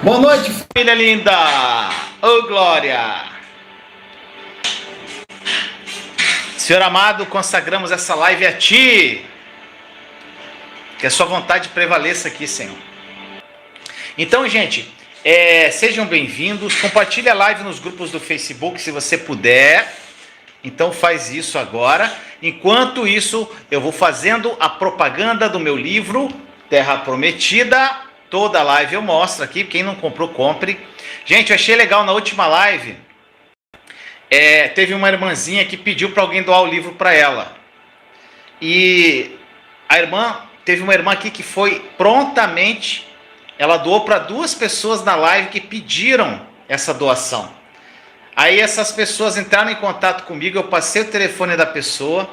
Boa noite, família linda! Ô, glória! Senhor amado, consagramos essa live a Ti. Que a Sua vontade prevaleça aqui, Senhor. Então, gente, sejam bem-vindos. Compartilhe a live nos grupos do Facebook, se você puder. Então, faz isso agora. Enquanto isso, eu vou fazendo a propaganda do meu livro, Terra Prometida. Toda live eu mostro aqui, quem não comprou, compre. Gente, eu achei legal na última live, teve uma irmãzinha que pediu para alguém doar o livro para ela. E teve uma irmã aqui que foi prontamente, ela doou para 2 pessoas na live que pediram essa doação. Aí essas pessoas entraram em contato comigo, eu passei o telefone da pessoa,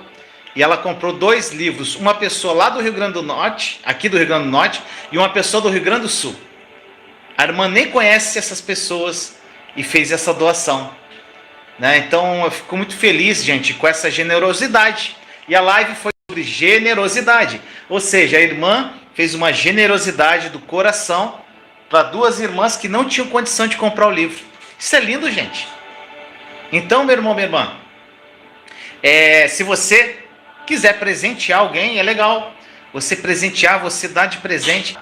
e ela comprou 2 livros, uma pessoa lá do Rio Grande do Norte, aqui do Rio Grande do Norte, e uma pessoa do Rio Grande do Sul. A irmã nem conhece essas pessoas e fez essa doação, né? Então eu fico muito feliz, gente, com essa generosidade. E a live foi sobre generosidade, ou seja, a irmã fez uma generosidade do coração para 2 irmãs que não tinham condição de comprar o livro. Isso é lindo, gente. Então, meu irmão, minha irmã, se você quiser presentear alguém, é legal você presentear, você dar de presente.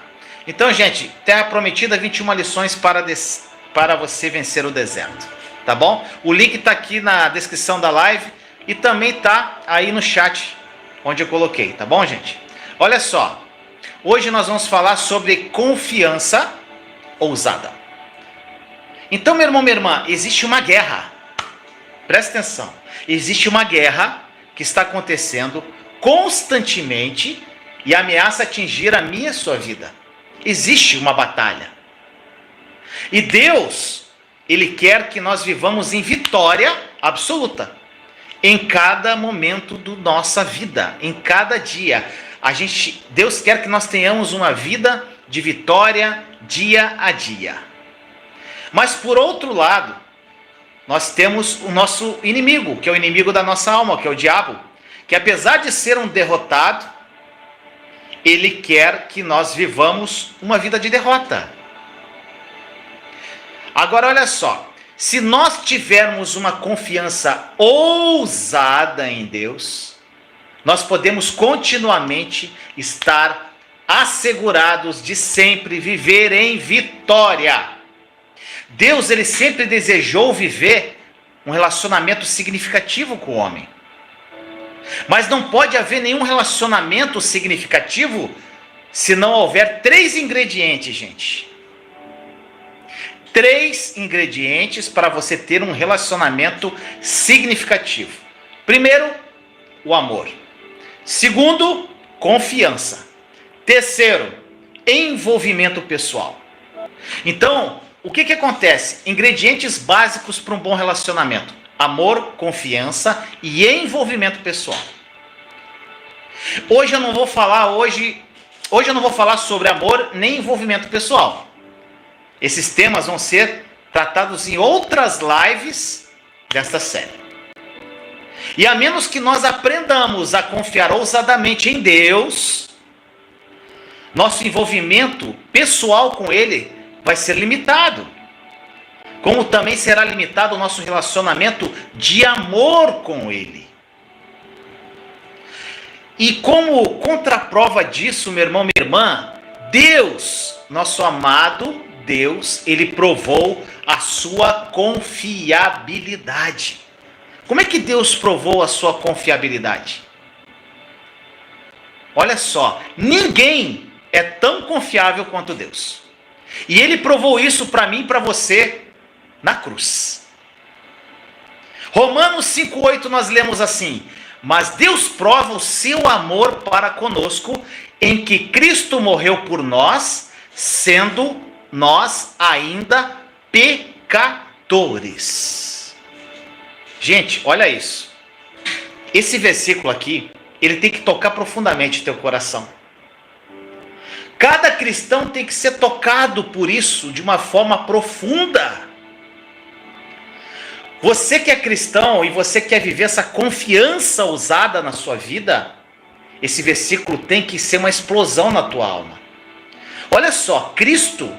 Então, gente, Terra Prometida, 21 lições para você vencer o deserto, tá bom? O link está aqui na descrição da live e também está aí no chat onde eu coloquei, tá bom, gente? Olha só, hoje nós vamos falar sobre confiança ousada. Então, meu irmão, minha irmã, existe uma guerra, presta atenção, existe uma guerra que está acontecendo constantemente e ameaça atingir a minha e a sua vida. Existe uma batalha. E Deus, Ele quer que nós vivamos em vitória absoluta. Em cada momento da nossa vida, em cada dia. Deus quer que nós tenhamos uma vida de vitória dia a dia. Mas por outro lado, nós temos o nosso inimigo, que é o inimigo da nossa alma, que é o diabo, que apesar de ser um derrotado, ele quer que nós vivamos uma vida de derrota. Agora olha só, se nós tivermos uma confiança ousada em Deus, nós podemos continuamente estar assegurados de sempre viver em vitória. Deus, ele sempre desejou viver um relacionamento significativo com o homem. Mas não pode haver nenhum relacionamento significativo se não houver 3 ingredientes, gente. 3 ingredientes para você ter um relacionamento significativo. Primeiro, o amor. Segundo, confiança. Terceiro, envolvimento pessoal. Então, o que acontece? Ingredientes básicos para um bom relacionamento: amor, confiança e envolvimento pessoal. Hoje eu não vou falar sobre amor nem envolvimento pessoal. Esses temas vão ser tratados em outras lives desta série. E a menos que nós aprendamos a confiar ousadamente em Deus, nosso envolvimento pessoal com Ele vai ser limitado, como também será limitado o nosso relacionamento de amor com Ele. E como contraprova disso, meu irmão, minha irmã, Deus, nosso amado Deus, Ele provou a sua confiabilidade. Como é que Deus provou a sua confiabilidade? Olha só, ninguém é tão confiável quanto Deus. E Ele provou isso para mim e para você na cruz. Romanos 5,8 nós lemos assim: mas Deus prova o seu amor para conosco, em que Cristo morreu por nós, sendo nós ainda pecadores. Gente, olha isso. Esse versículo aqui, ele tem que tocar profundamente o teu coração. Cada cristão tem que ser tocado por isso de uma forma profunda. Você que é cristão e você quer viver essa confiança ousada na sua vida, esse versículo tem que ser uma explosão na tua alma. Olha só, Cristo,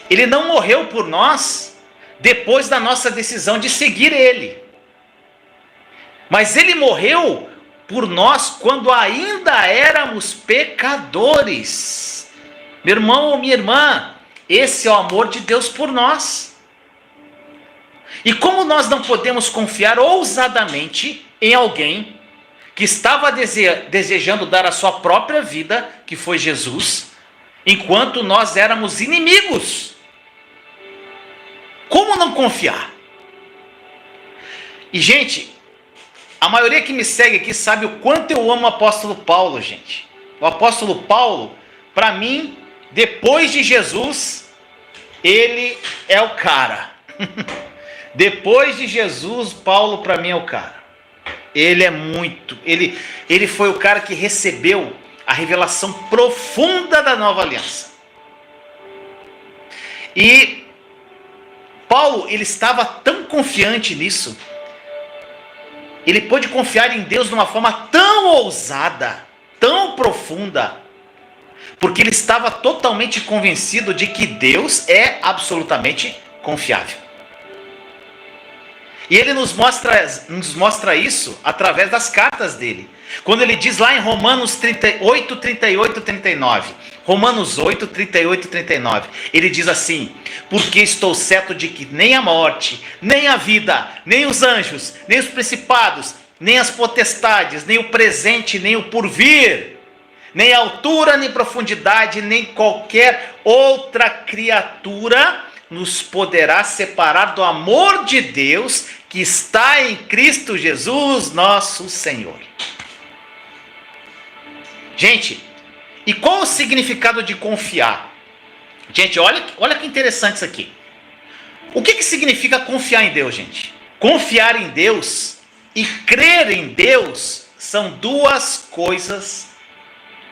ele não morreu por nós depois da nossa decisão de seguir ele. Mas ele morreu por nós quando ainda éramos pecadores. Meu irmão ou minha irmã, esse é o amor de Deus por nós. E como nós não podemos confiar ousadamente em alguém que estava desejando dar a sua própria vida, que foi Jesus, enquanto nós éramos inimigos? Como não confiar? E, gente, a maioria que me segue aqui sabe o quanto eu amo o apóstolo Paulo, gente. O apóstolo Paulo, para mim, depois de Jesus, ele é o cara. Depois de Jesus, Paulo para mim é o cara. Ele é muito, ele foi o cara que recebeu a revelação profunda da nova aliança. E Paulo, ele estava tão confiante nisso. Ele pôde confiar em Deus de uma forma tão ousada, tão profunda, porque ele estava totalmente convencido de que Deus é absolutamente confiável. E ele nos mostra isso através das cartas dele. Quando ele diz lá em Romanos 8, 38, 39. Romanos 8, 38 e 39. Ele diz assim: porque estou certo de que nem a morte, nem a vida, nem os anjos, nem os principados, nem as potestades, nem o presente, nem o porvir, nem altura, nem profundidade, nem qualquer outra criatura nos poderá separar do amor de Deus que está em Cristo Jesus, nosso Senhor. Gente, e qual o significado de confiar? Gente, olha que interessante isso aqui. O que significa confiar em Deus, gente? Confiar em Deus e crer em Deus são duas coisas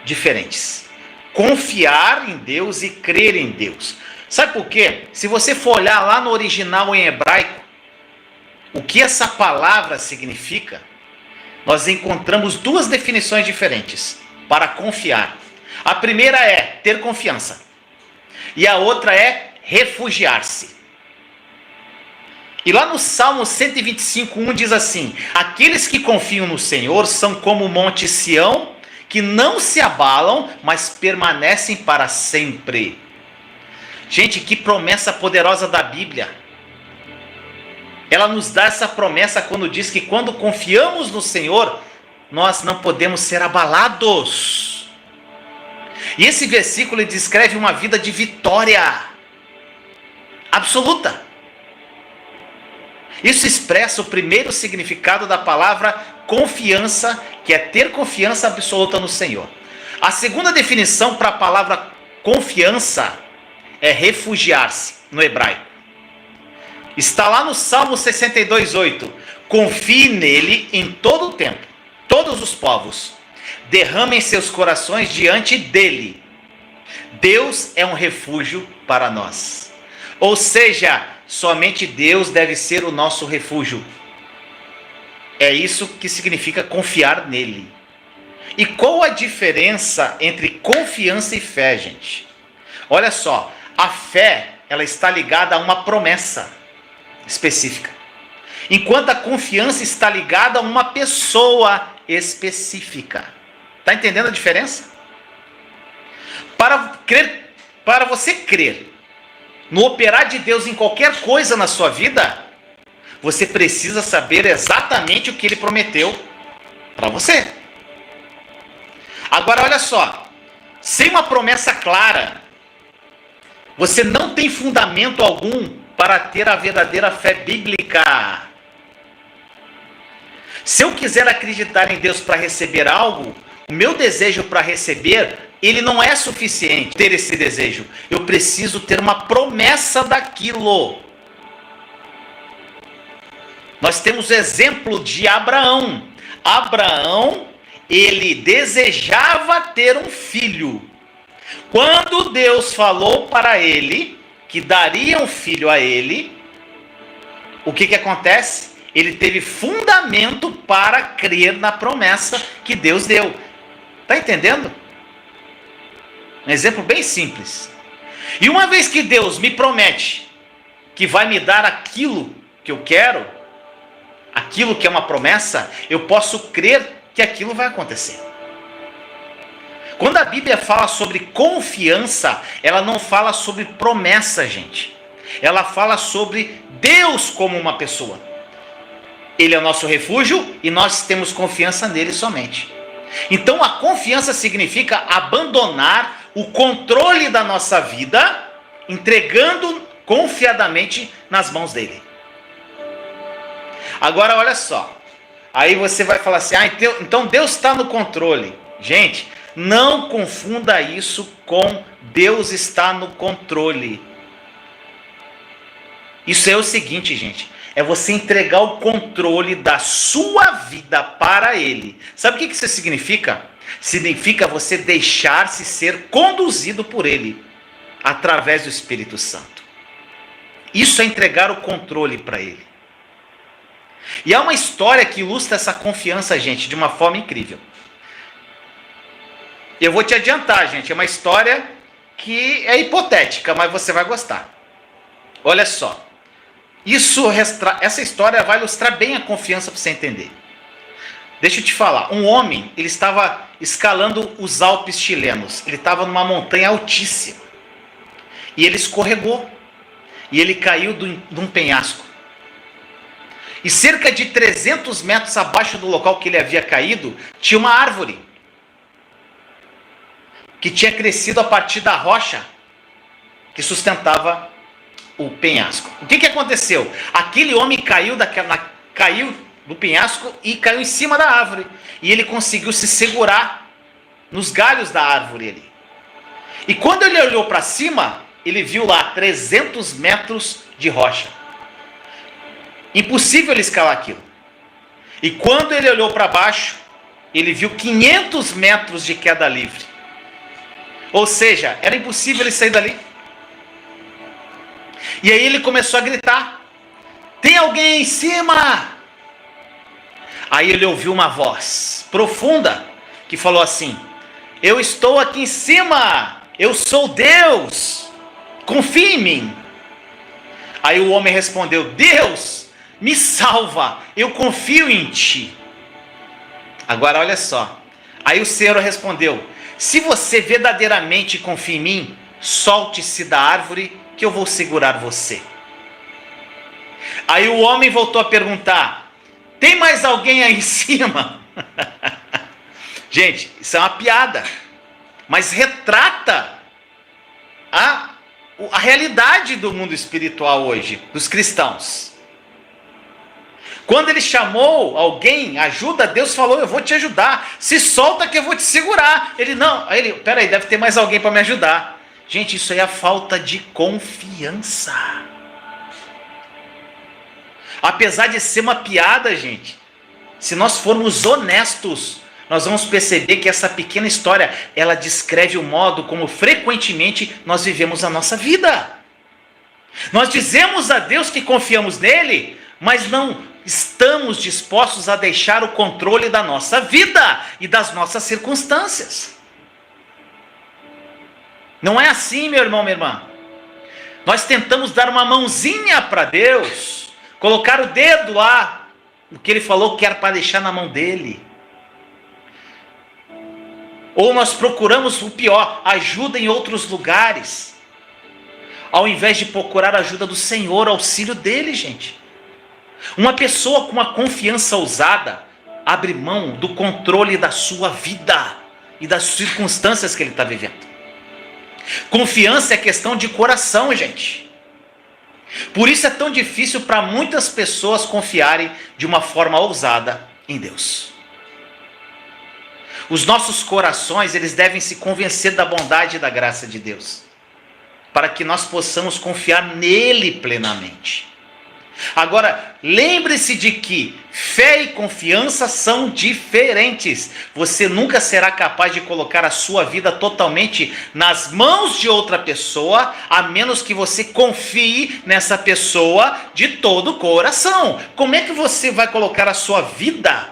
diferentes. Confiar em Deus e crer em Deus. Sabe por quê? Se você for olhar lá no original em hebraico, o que essa palavra significa, nós encontramos duas definições diferentes para confiar. A primeira é ter confiança e a outra é refugiar-se. E lá no Salmo 125:1 diz assim: aqueles que confiam no Senhor são como o monte Sião, que não se abalam, mas permanecem para sempre. Gente, que promessa poderosa da Bíblia. Ela nos dá essa promessa quando diz que quando confiamos no Senhor, nós não podemos ser abalados. E esse versículo descreve uma vida de vitória absoluta. Isso expressa o primeiro significado da palavra confiança, que é ter confiança absoluta no Senhor. A segunda definição para a palavra confiança é refugiar-se, no hebraico. Está lá no Salmo 62:8. Confie nele em todo o tempo, todos os povos derramem seus corações diante dele. Deus é um refúgio para nós. Ou seja, somente Deus deve ser o nosso refúgio. É isso que significa confiar nele. E qual a diferença entre confiança e fé, gente? Olha só, a fé, ela está ligada a uma promessa específica, enquanto a confiança está ligada a uma pessoa específica. Está entendendo a diferença? Para você crer no operar de Deus em qualquer coisa na sua vida, você precisa saber exatamente o que ele prometeu para você. Agora olha só, sem uma promessa clara, você não tem fundamento algum para ter a verdadeira fé bíblica. Se eu quiser acreditar em Deus para receber algo, o meu desejo para receber, ele não é suficiente ter esse desejo. Eu preciso ter uma promessa daquilo. Nós temos o exemplo de Abraão. Abraão, ele desejava ter um filho. Quando Deus falou para ele que daria um filho a ele, o que acontece? Ele teve fundamento para crer na promessa que Deus deu. Está entendendo? Um exemplo bem simples. E uma vez que Deus me promete que vai me dar aquilo que eu quero, aquilo que é uma promessa, eu posso crer que aquilo vai acontecer. Quando a Bíblia fala sobre confiança, ela não fala sobre promessa, gente. Ela fala sobre Deus como uma pessoa. Ele é o nosso refúgio e nós temos confiança nele somente. Então a confiança significa abandonar o controle da nossa vida, entregando confiadamente nas mãos dele. Agora olha só, aí você vai falar assim, então Deus está no controle. Gente, não confunda isso com Deus está no controle. Isso é o seguinte, gente, é você entregar o controle da sua vida para Ele. Sabe o que isso significa? Significa você deixar-se ser conduzido por Ele, através do Espírito Santo. Isso é entregar o controle para Ele. E há uma história que ilustra essa confiança, gente, de uma forma incrível. Eu vou te adiantar, gente, é uma história que é hipotética, mas você vai gostar. Olha só. Essa história vai ilustrar bem a confiança para você entender. Deixa eu te falar, um homem, ele estava escalando os Alpes chilenos. Ele estava numa montanha altíssima. E ele escorregou. E ele caiu de um penhasco. E cerca de 300 metros abaixo do local que ele havia caído, tinha uma árvore. Que tinha crescido a partir da rocha que sustentava o penhasco. O que aconteceu? Aquele homem caiu do penhasco e caiu em cima da árvore. E ele conseguiu se segurar nos galhos da árvore ali. E quando ele olhou para cima, ele viu lá 300 metros de rocha. Impossível ele escalar aquilo. E quando ele olhou para baixo, ele viu 500 metros de queda livre. Ou seja, era impossível ele sair dali. E aí ele começou a gritar: tem alguém aí em cima? Aí ele ouviu uma voz profunda que falou assim: eu estou aqui em cima, eu sou Deus, confia em mim. Aí o homem respondeu: Deus, me salva, eu confio em ti. Agora olha só, aí o Senhor respondeu: se você verdadeiramente confia em mim, solte-se da árvore que eu vou segurar você. Aí o homem voltou a perguntar: tem mais alguém aí em cima? Gente, isso é uma piada, mas retrata a realidade do mundo espiritual hoje, dos cristãos. Quando ele chamou alguém, ajuda, Deus falou: eu vou te ajudar, se solta que eu vou te segurar. Ele não, aí ele, peraí, deve ter mais alguém para me ajudar. Gente, isso aí é a falta de confiança. Apesar de ser uma piada, gente, se nós formos honestos, nós vamos perceber que essa pequena história, ela descreve o modo como frequentemente nós vivemos a nossa vida. Nós dizemos a Deus que confiamos nele, mas não estamos dispostos a deixar o controle da nossa vida e das nossas circunstâncias. Não é assim, meu irmão, minha irmã. Nós tentamos dar uma mãozinha para Deus, colocar o dedo lá, o que ele falou que era para deixar na mão dele. Ou nós procuramos o pior, ajuda em outros lugares, ao invés de procurar a ajuda do Senhor, auxílio dele, gente. Uma pessoa com uma confiança ousada abre mão do controle da sua vida e das circunstâncias que ele está vivendo. Confiança é questão de coração, gente. Por isso é tão difícil para muitas pessoas confiarem de uma forma ousada em Deus. Os nossos corações, eles devem se convencer da bondade e da graça de Deus, para que nós possamos confiar nele plenamente. Agora, lembre-se de que fé e confiança são diferentes. Você nunca será capaz de colocar a sua vida totalmente nas mãos de outra pessoa, a menos que você confie nessa pessoa de todo o coração. Como é que você vai colocar a sua vida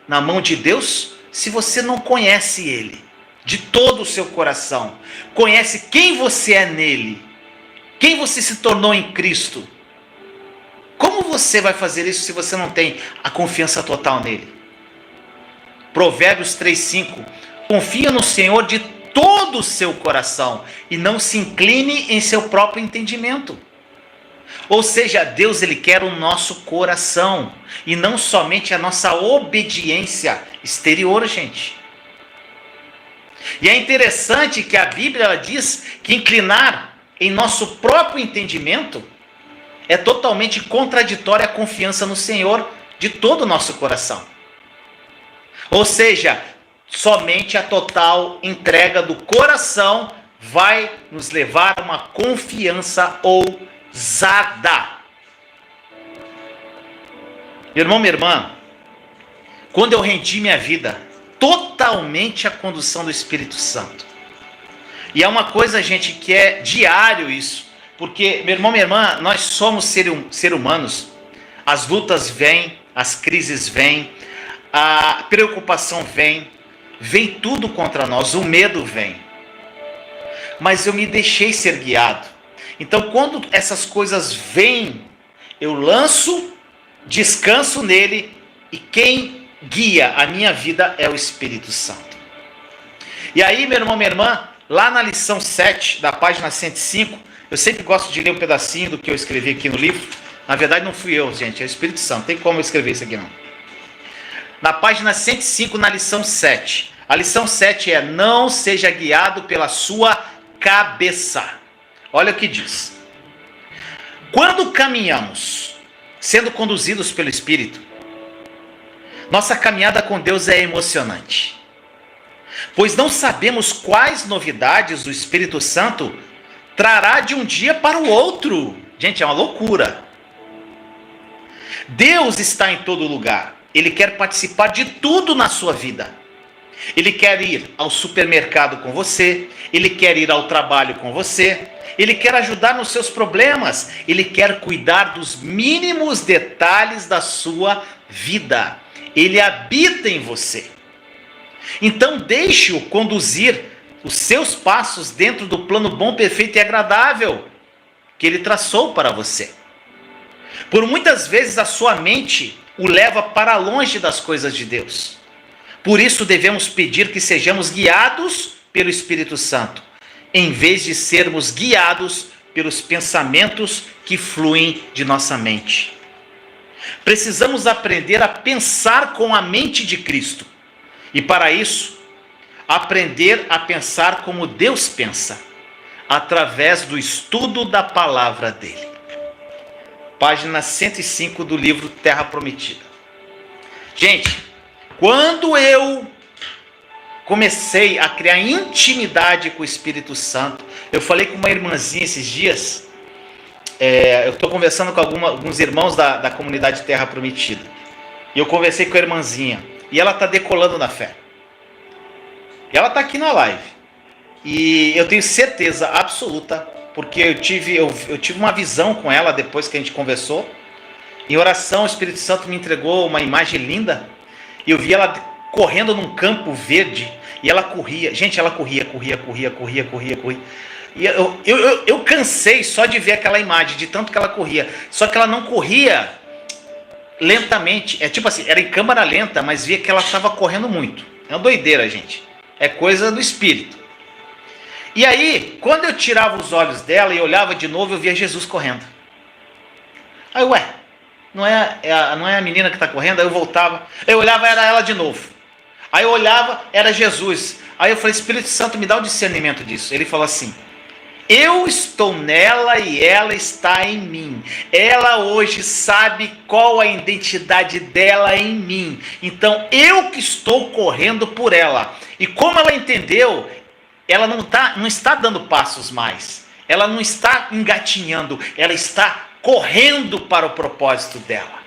na mão de Deus se você não conhece Ele? de todo o seu coração, conhece quem você é nele, quem você se tornou em Cristo, como você vai fazer isso se você não tem a confiança total nele? Provérbios 3:5, confia no Senhor de todo o seu coração e não se incline em seu próprio entendimento. Ou seja, Deus ele quer o nosso coração e não somente a nossa obediência exterior, gente. E é interessante que a Bíblia ela diz que inclinar em nosso próprio entendimento é totalmente contraditória à confiança no Senhor de todo o nosso coração. Ou seja, somente a total entrega do coração vai nos levar a uma confiança ousada. Meu irmão, minha irmã, quando eu rendi minha vida totalmente à condução do Espírito Santo, e é uma coisa, gente, que é diário isso, porque, meu irmão, minha irmã, nós somos seres humanos, as lutas vêm, as crises vêm, a preocupação vem tudo contra nós, o medo vem. Mas eu me deixei ser guiado. Então, quando essas coisas vêm, eu lanço, descanso nele, e quem guia a minha vida é o Espírito Santo. E aí, meu irmão, minha irmã, lá na lição 7, da página 105, eu sempre gosto de ler um pedacinho do que eu escrevi aqui no livro. Na verdade, não fui eu, gente, é o Espírito Santo. Não tem como eu escrever isso aqui, não. Na página 105, na lição 7. A lição 7 é: não seja guiado pela sua cabeça. Olha o que diz. Quando caminhamos, sendo conduzidos pelo Espírito, nossa caminhada com Deus é emocionante. Pois não sabemos quais novidades o Espírito Santo trará de um dia para o outro. Gente, é uma loucura. Deus está em todo lugar. Ele quer participar de tudo na sua vida. Ele quer ir ao supermercado com você. Ele quer ir ao trabalho com você. Ele quer ajudar nos seus problemas. Ele quer cuidar dos mínimos detalhes da sua vida. Ele habita em você. Então deixe-o conduzir os seus passos dentro do plano bom, perfeito e agradável que ele traçou para você. Por muitas vezes a sua mente o leva para longe das coisas de Deus. Por isso devemos pedir que sejamos guiados pelo Espírito Santo, em vez de sermos guiados pelos pensamentos que fluem de nossa mente. Precisamos aprender a pensar com a mente de Cristo. E para isso, aprender a pensar como Deus pensa, através do estudo da palavra dele. Página 105 do livro Terra Prometida. Gente, quando eu comecei a criar intimidade com o Espírito Santo, eu falei com uma irmãzinha esses dias, eu estou conversando com alguns irmãos da comunidade Terra Prometida, e eu conversei com a irmãzinha, e ela está decolando na fé. E ela está aqui na live, e eu tenho certeza absoluta, porque eu tive uma visão com ela depois que a gente conversou. Em oração, o Espírito Santo me entregou uma imagem linda. E eu vi ela correndo num campo verde. E ela corria. Gente, ela corria. E eu cansei só de ver aquela imagem, de tanto que ela corria. Só que ela não corria lentamente. É tipo assim, era em câmera lenta, mas via que ela estava correndo muito. É uma doideira, gente. É coisa do Espírito. E aí, quando eu tirava os olhos dela e olhava de novo, eu via Jesus correndo. Aí, não é a menina que está correndo? Aí eu voltava, eu olhava, era ela de novo. Aí eu olhava, era Jesus. Aí eu falei: Espírito Santo, me dá o discernimento disso. Ele falou assim: eu estou nela e ela está em mim. Ela hoje sabe qual a identidade dela em mim. Então eu que estou correndo por ela. E como ela entendeu, ela não está dando passos mais. Ela não está engatinhando. Ela está correndo para o propósito dela.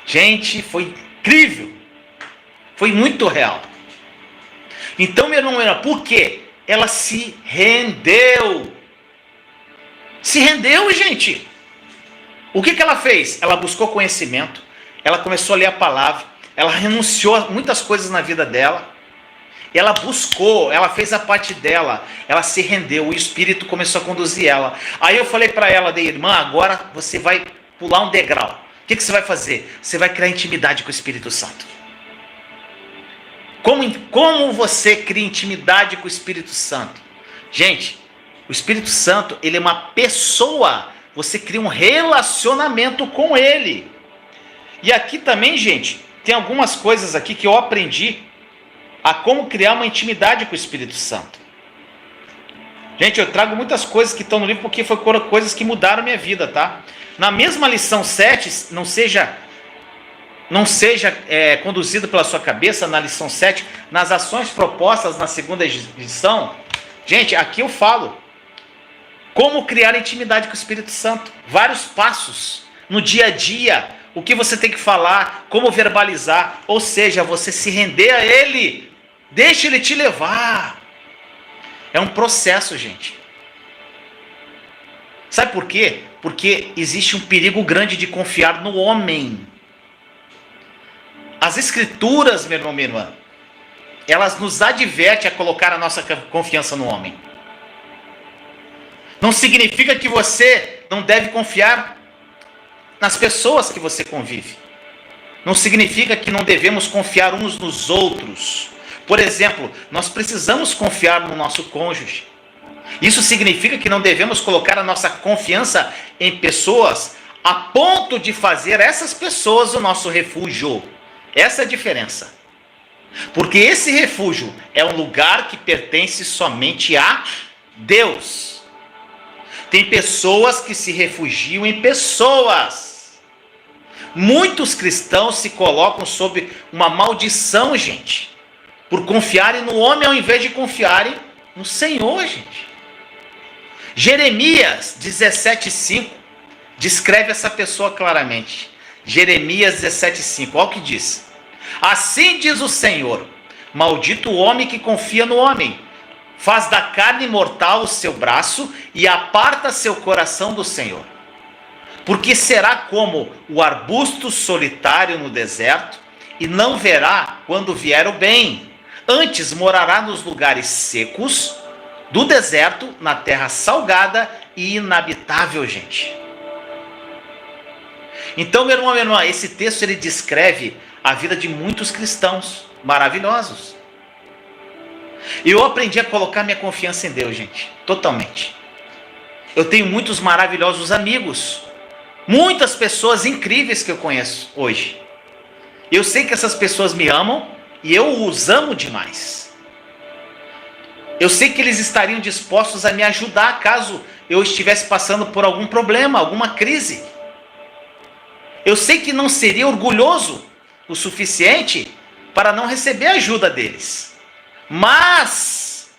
Gente, foi incrível. Foi muito real. Então, meu irmão, por quê? Ela se rendeu. Se rendeu, gente. O que ela fez? Ela buscou conhecimento. Ela começou a ler a palavra. Ela renunciou a muitas coisas na vida dela. Ela buscou, ela fez a parte dela, ela se rendeu, o Espírito começou a conduzir ela. Aí eu falei para ela, irmã, agora você vai pular um degrau. O que você vai fazer? Você vai criar intimidade com o Espírito Santo. Como você cria intimidade com o Espírito Santo? Gente, o Espírito Santo, ele é uma pessoa. Você cria um relacionamento com ele. E aqui também, gente, tem algumas coisas aqui que eu aprendi a como criar uma intimidade com o Espírito Santo. Gente, eu trago muitas coisas que estão no livro porque foram coisas que mudaram minha vida, tá? Na mesma lição 7, não seja conduzido pela sua cabeça, na lição 7, nas ações propostas na segunda edição. Gente, aqui eu falo como criar intimidade com o Espírito Santo. Vários passos no dia a dia, o que você tem que falar, como verbalizar, ou seja, você se render a Ele, deixa Ele te levar. É um processo, gente. Sabe por quê? Porque existe um perigo grande de confiar no homem. As Escrituras, meu irmão, minha irmã, elas nos advertem a colocar a nossa confiança no homem. Não significa que você não deve confiar nas pessoas que você convive. Não significa que não devemos confiar uns nos outros. Por exemplo, nós precisamos confiar no nosso cônjuge. Isso significa que não devemos colocar a nossa confiança em pessoas a ponto de fazer essas pessoas o nosso refúgio. Essa é a diferença. Porque esse refúgio é um lugar que pertence somente a Deus. Tem pessoas que se refugiam em pessoas. Muitos cristãos se colocam sob uma maldição, gente, por confiarem no homem ao invés de confiarem no Senhor, gente. Jeremias 17,5 descreve essa pessoa claramente. Jeremias 17,5, olha o que diz. Assim diz o Senhor, maldito o homem que confia no homem, faz da carne mortal o seu braço e aparta seu coração do Senhor. Porque será como o arbusto solitário no deserto, e não verá quando vier o bem. Antes morará nos lugares secos do deserto, na terra salgada e inabitável, gente. Então, meu irmão, minha irmã, esse texto ele descreve a vida de muitos cristãos maravilhosos. Eu aprendi a colocar minha confiança em Deus, gente, totalmente. Eu tenho muitos maravilhosos amigos, muitas pessoas incríveis que eu conheço hoje. Eu sei que essas pessoas me amam e eu os amo demais. Eu sei que eles estariam dispostos a me ajudar caso eu estivesse passando por algum problema, alguma crise. Eu sei que não seria orgulhoso o suficiente para não receber a ajuda deles. Mas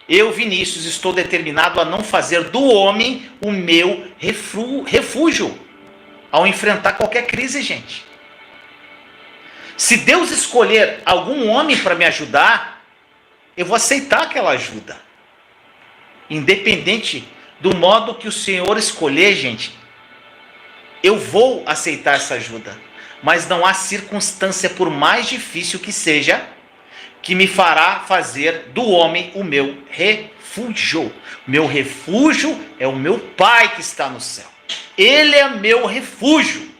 eu, Vinícius, estou determinado a não fazer do homem o meu refúgio ao enfrentar qualquer crise, gente. Se Deus escolher algum homem para me ajudar, eu vou aceitar aquela ajuda. Independente do modo que o Senhor escolher, gente, eu vou aceitar essa ajuda. Mas não há circunstância, por mais difícil que seja, que me fará fazer do homem o meu refúgio. Meu refúgio é o meu Pai que está no céu. Ele é meu refúgio.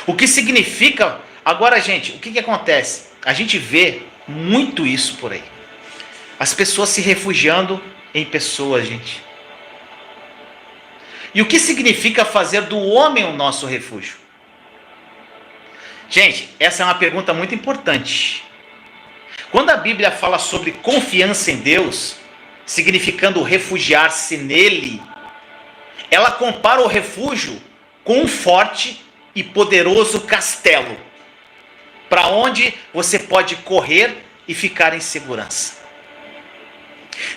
O que significa... Agora, gente, o que acontece? A gente vê muito isso por aí. As pessoas se refugiando em pessoas, gente. E o que significa fazer do homem o nosso refúgio? Gente, essa é uma pergunta muito importante. Quando a Bíblia fala sobre confiança em Deus, significando refugiar-se nele, ela compara o refúgio com um forte e poderoso castelo, para onde você pode correr e ficar em segurança.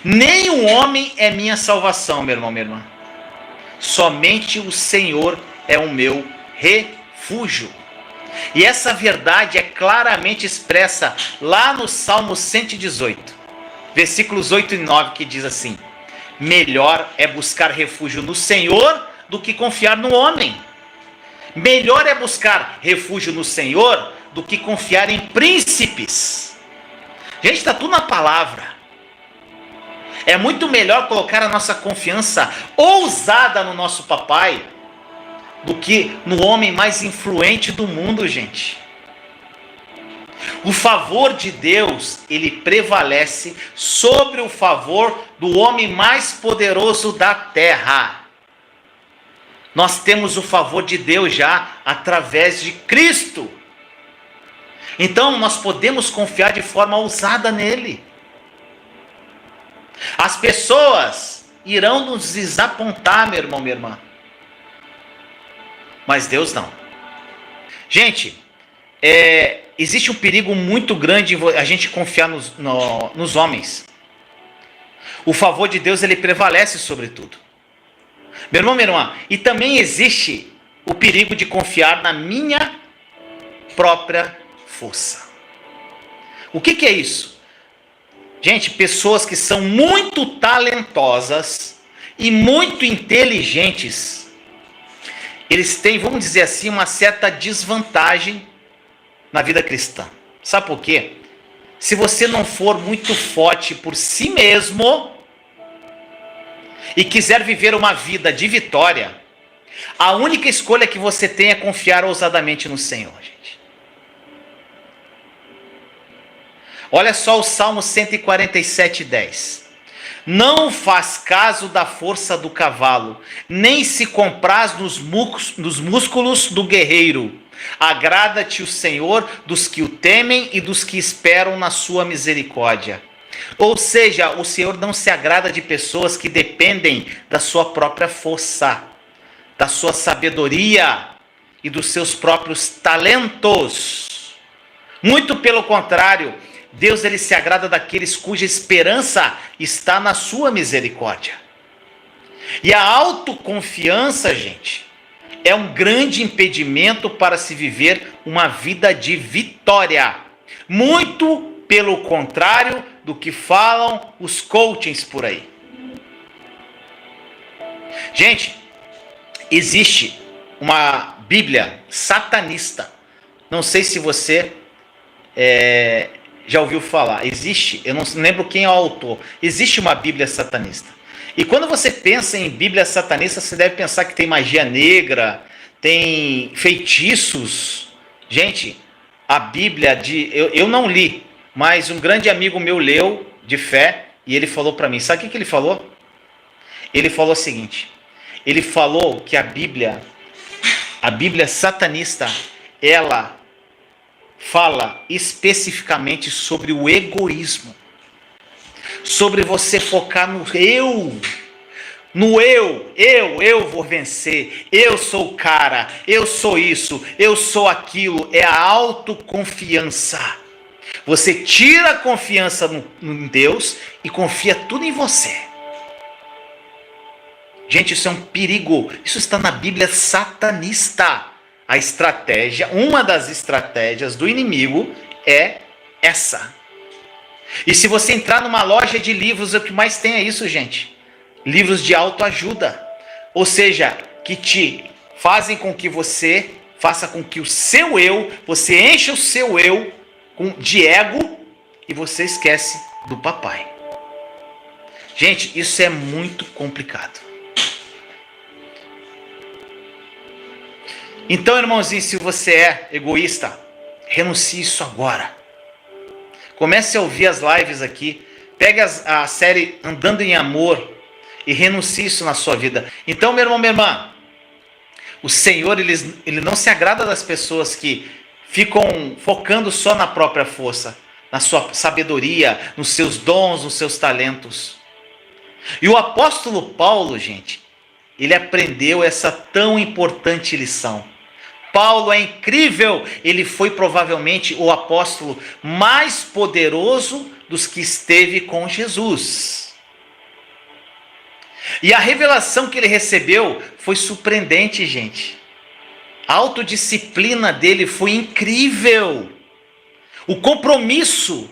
Nem o homem é minha salvação, meu irmão, minha irmã. Somente o Senhor é o meu refúgio. E essa verdade é claramente expressa lá no Salmo 118, versículos 8 e 9, que diz assim: melhor é buscar refúgio no Senhor do que confiar no homem. Melhor é buscar refúgio no Senhor do que confiar em príncipes. Gente, está tudo na palavra. É muito melhor colocar a nossa confiança ousada no nosso papai do que no homem mais influente do mundo, gente. O favor de Deus, ele prevalece sobre o favor do homem mais poderoso da terra. Nós temos o favor de Deus já através de Cristo. Então nós podemos confiar de forma ousada nele. As pessoas irão nos desapontar, meu irmão, minha irmã. Mas Deus não. Gente, existe um perigo muito grande em a gente confiar nos homens. O favor de Deus, ele prevalece sobre tudo. Meu irmão, minha irmã, e também existe o perigo de confiar na minha própria força. O que é isso? Gente, pessoas que são muito talentosas e muito inteligentes, eles têm, vamos dizer assim, uma certa desvantagem na vida cristã. Sabe por quê? Se você não for muito forte por si mesmo e quiser viver uma vida de vitória, a única escolha que você tem é confiar ousadamente no Senhor, gente. Olha só o Salmo 147:10. Não faz caso da força do cavalo, nem se compraz nos músculos do guerreiro. Agrada-te o Senhor dos que o temem e dos que esperam na sua misericórdia. Ou seja, o Senhor não se agrada de pessoas que dependem da sua própria força, da sua sabedoria e dos seus próprios talentos. Muito pelo contrário, Deus, ele se agrada daqueles cuja esperança está na sua misericórdia. E a autoconfiança, gente, é um grande impedimento para se viver uma vida de vitória. Muito pelo contrário do que falam os coachings por aí. Gente, existe uma Bíblia satanista. Não sei se você já ouviu falar. Existe, eu não lembro quem é o autor. Existe uma Bíblia satanista. E quando você pensa em Bíblia satanista, você deve pensar que tem magia negra, tem feitiços. Gente, a Bíblia eu não li, mas um grande amigo meu leu de fé e ele falou para mim. Sabe o que ele falou? Ele falou o seguinte. Ele falou que a Bíblia satanista, ela fala especificamente sobre o egoísmo, sobre você focar no eu vou vencer, eu sou o cara, eu sou isso, eu sou aquilo. É a autoconfiança. Você tira a confiança em Deus e confia tudo em você. Gente, isso é um perigo. Isso está na Bíblia satanista. A estratégia, uma das estratégias do inimigo é essa. E se você entrar numa loja de livros, o que mais tem é isso, gente. Livros de autoajuda. Ou seja, que te fazem com que você faça com que o seu eu, você encha o seu eu de ego e você esquece do papai. Gente, isso é muito complicado. Então, irmãozinho, se você é egoísta, renuncie isso agora. Comece a ouvir as lives aqui. Pegue a série Andando em Amor e renuncie isso na sua vida. Então, meu irmão, minha irmã, o Senhor, ele não se agrada das pessoas que ficam focando só na própria força, na sua sabedoria, nos seus dons, nos seus talentos. E o apóstolo Paulo, gente, ele aprendeu essa tão importante lição. Paulo é incrível, ele foi provavelmente o apóstolo mais poderoso dos que esteve com Jesus. E a revelação que ele recebeu foi surpreendente, gente. A autodisciplina dele foi incrível. O compromisso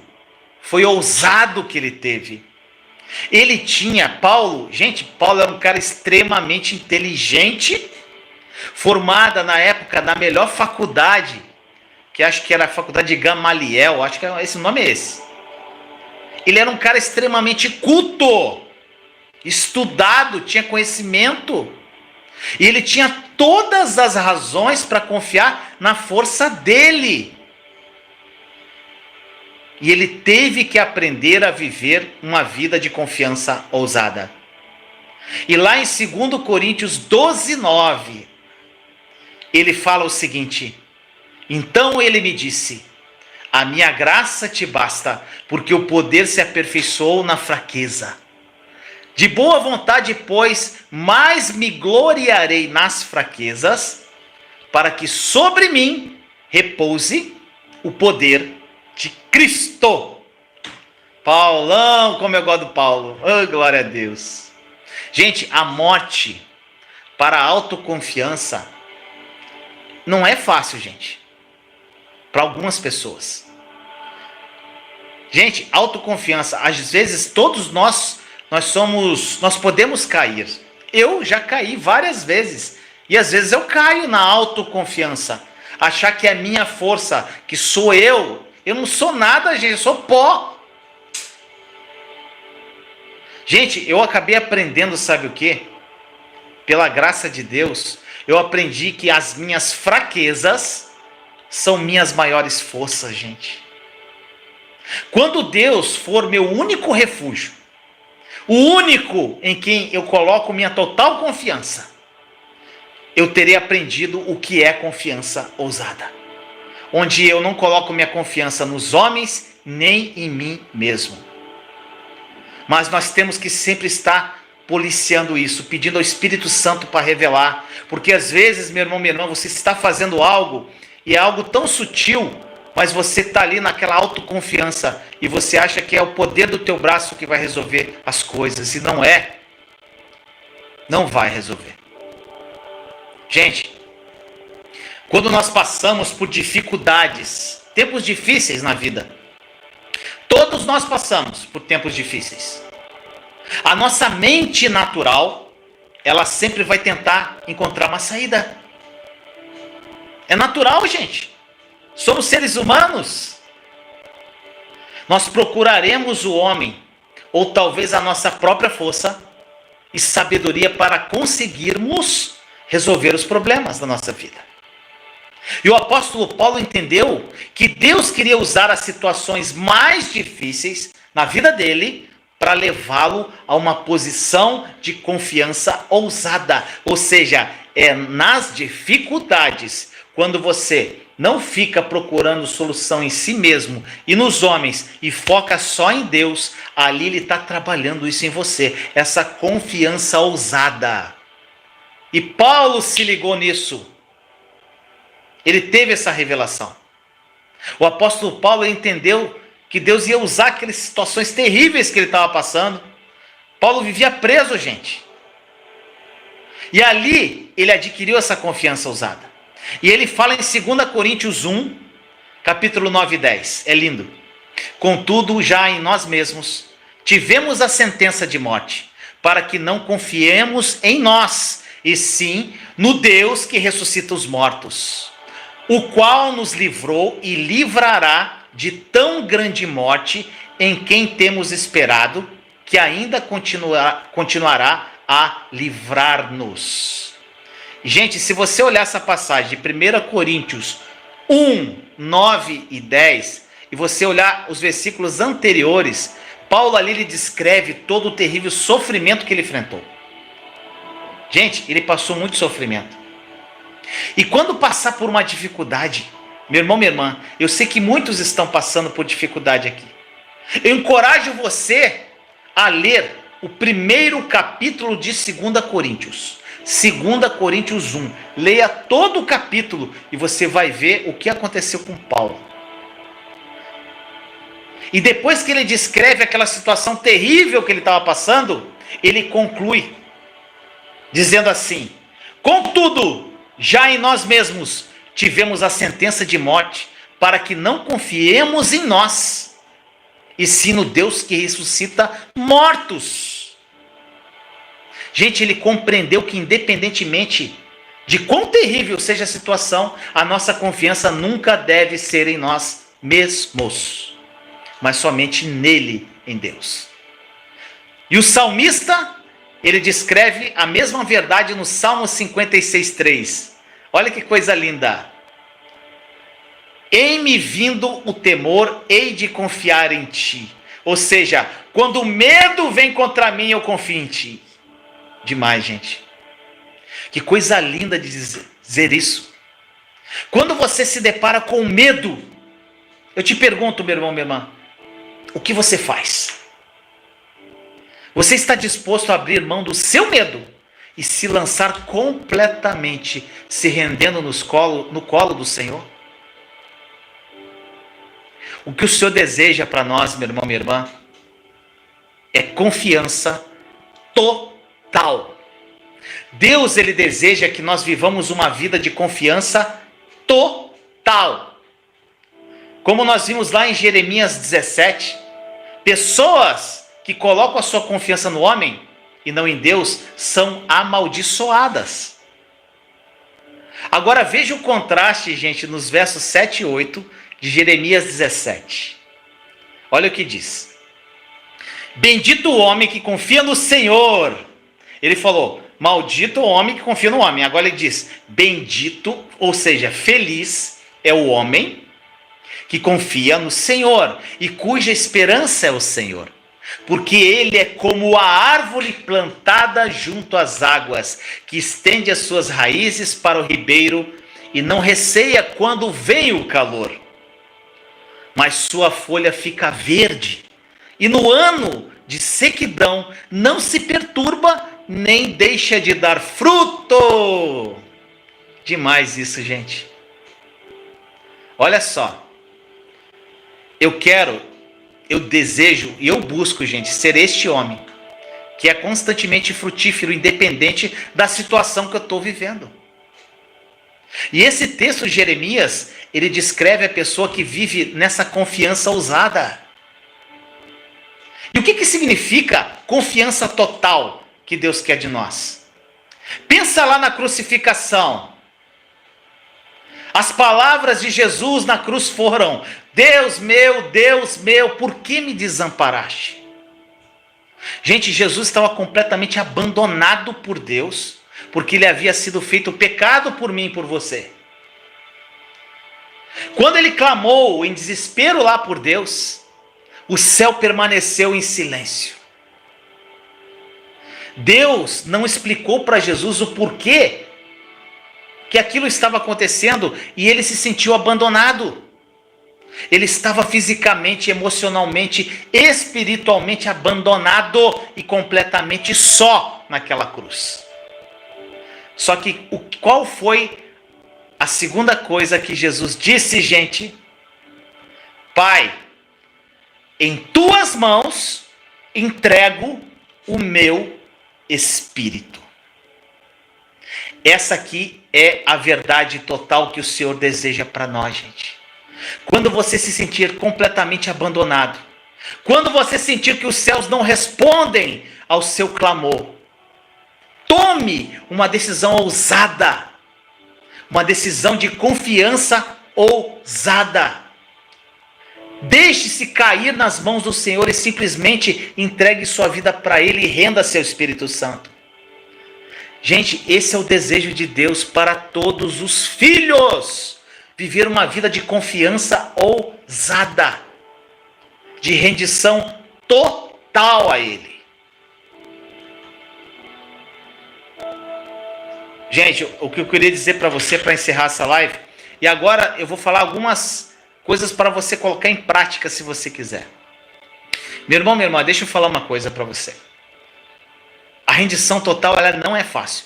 foi ousado que ele teve. Paulo era um cara extremamente inteligente, formada na época na melhor faculdade, que acho que era a faculdade de Gamaliel, acho que esse nome é esse. Ele era um cara extremamente culto, estudado, tinha conhecimento. E ele tinha todas as razões para confiar na força dele. E ele teve que aprender a viver uma vida de confiança ousada. E lá em 2 Coríntios 12, 9, ele fala o seguinte: então ele me disse, a minha graça te basta, porque o poder se aperfeiçoou na fraqueza. De boa vontade, pois, mais me gloriarei nas fraquezas, para que sobre mim repouse o poder de Cristo. Paulão, como eu gosto do Paulo. Oh, glória a Deus. Gente, a morte para a autoconfiança não é fácil, gente. Para algumas pessoas. Gente, autoconfiança, às vezes todos nós podemos cair. Eu já caí várias vezes. E às vezes eu caio na autoconfiança. Achar que é minha força, que sou eu. Eu não sou nada, gente, eu sou pó. Gente, eu acabei aprendendo, sabe o quê? Pela graça de Deus, eu aprendi que as minhas fraquezas são minhas maiores forças, gente. Quando Deus for meu único refúgio, o único em quem eu coloco minha total confiança, eu terei aprendido o que é confiança ousada. Onde eu não coloco minha confiança nos homens, nem em mim mesmo. Mas nós temos que sempre estar policiando isso, pedindo ao Espírito Santo para revelar. Porque às vezes, meu irmão, minha irmã, você está fazendo algo, e é algo tão sutil, mas você está ali naquela autoconfiança, e você acha que é o poder do teu braço que vai resolver as coisas, e não é. Não vai resolver. Gente, quando nós passamos por dificuldades, tempos difíceis na vida, todos nós passamos por tempos difíceis. A nossa mente natural, ela sempre vai tentar encontrar uma saída. É natural, gente. Somos seres humanos. Nós procuraremos o homem, ou talvez a nossa própria força e sabedoria para conseguirmos resolver os problemas da nossa vida. E o apóstolo Paulo entendeu que Deus queria usar as situações mais difíceis na vida dele para levá-lo a uma posição de confiança ousada. Ou seja, é nas dificuldades, quando você não fica procurando solução em si mesmo e nos homens e foca só em Deus, ali ele está trabalhando isso em você, essa confiança ousada. E Paulo se ligou nisso. Ele teve essa revelação. O apóstolo Paulo entendeu que Deus ia usar aquelas situações terríveis que ele estava passando. Paulo vivia preso, gente. E ali ele adquiriu essa confiança ousada. E ele fala em 2 Coríntios 1, capítulo 9 e 10. É lindo. Contudo, já em nós mesmos, tivemos a sentença de morte, para que não confiemos em nós, e sim no Deus que ressuscita os mortos, o qual nos livrou e livrará de tão grande morte, em quem temos esperado, que ainda continuará a livrar-nos. Gente, se você olhar essa passagem de 1 Coríntios 1, 9 e 10, e você olhar os versículos anteriores, Paulo ali ele descreve todo o terrível sofrimento que ele enfrentou. Gente, ele passou muito sofrimento. E quando passar por uma dificuldade, meu irmão, minha irmã, eu sei que muitos estão passando por dificuldade aqui. Eu encorajo você a ler o primeiro capítulo de 2 Coríntios. 2 Coríntios 1. Leia todo o capítulo e você vai ver o que aconteceu com Paulo. E depois que ele descreve aquela situação terrível que ele estava passando, ele conclui dizendo assim: contudo, já em nós mesmos tivemos a sentença de morte, para que não confiemos em nós, e sim no Deus que ressuscita mortos. Gente, ele compreendeu que independentemente de quão terrível seja a situação, a nossa confiança nunca deve ser em nós mesmos, mas somente nele, em Deus. E o salmista, ele descreve a mesma verdade no Salmo 56:3. Olha que coisa linda. Em me vindo o temor, hei de confiar em ti. Ou seja, quando o medo vem contra mim, eu confio em ti. Demais, gente. Que coisa linda de dizer isso. Quando você se depara com medo, eu te pergunto, meu irmão, minha irmã, o que você faz? Você está disposto a abrir mão do seu medo e se lançar completamente, se rendendo no colo do Senhor? O que o Senhor deseja para nós, meu irmão, minha irmã, é confiança total. Deus, ele deseja que nós vivamos uma vida de confiança total. Como nós vimos lá em Jeremias 17, pessoas que colocam a sua confiança no homem e não em Deus são amaldiçoadas. Agora veja o contraste, gente, nos versos 7 e 8 de Jeremias 17. Olha o que diz. Bendito o homem que confia no Senhor. Ele falou, maldito o homem que confia no homem. Agora ele diz, bendito, ou seja, feliz é o homem que confia no Senhor e cuja esperança é o Senhor. Porque ele é como a árvore plantada junto às águas, que estende as suas raízes para o ribeiro e não receia quando vem o calor. Mas sua folha fica verde, e no ano de sequidão não se perturba, nem deixa de dar fruto. Demais isso, gente. Olha só. Eu desejo e eu busco, gente, ser este homem que é constantemente frutífero, independente da situação que eu estou vivendo. E esse texto de Jeremias, ele descreve a pessoa que vive nessa confiança ousada. E o que significa confiança total que Deus quer de nós? Pensa lá na crucificação. As palavras de Jesus na cruz foram: Deus meu, por que me desamparaste? Gente, Jesus estava completamente abandonado por Deus, porque ele havia sido feito pecado por mim e por você. Quando ele clamou em desespero lá por Deus, o céu permaneceu em silêncio. Deus não explicou para Jesus o porquê que aquilo estava acontecendo e ele se sentiu abandonado. Ele estava fisicamente, emocionalmente, espiritualmente abandonado e completamente só naquela cruz. Só que qual foi a segunda coisa que Jesus disse, gente? Pai, em tuas mãos entrego o meu espírito. Essa aqui é a verdade total que o Senhor deseja para nós, gente. Quando você se sentir completamente abandonado, quando você sentir que os céus não respondem ao seu clamor, tome uma decisão ousada, uma decisão de confiança ousada. Deixe-se cair nas mãos do Senhor e simplesmente entregue sua vida para Ele e renda-se ao Espírito Santo. Gente, esse é o desejo de Deus para todos os filhos. Viver uma vida de confiança ousada, de rendição total a Ele. Gente, o que eu queria dizer para você para encerrar essa live, e agora eu vou falar algumas coisas para você colocar em prática se você quiser. Meu irmão, minha irmã, deixa eu falar uma coisa para você. A rendição total, ela não é fácil.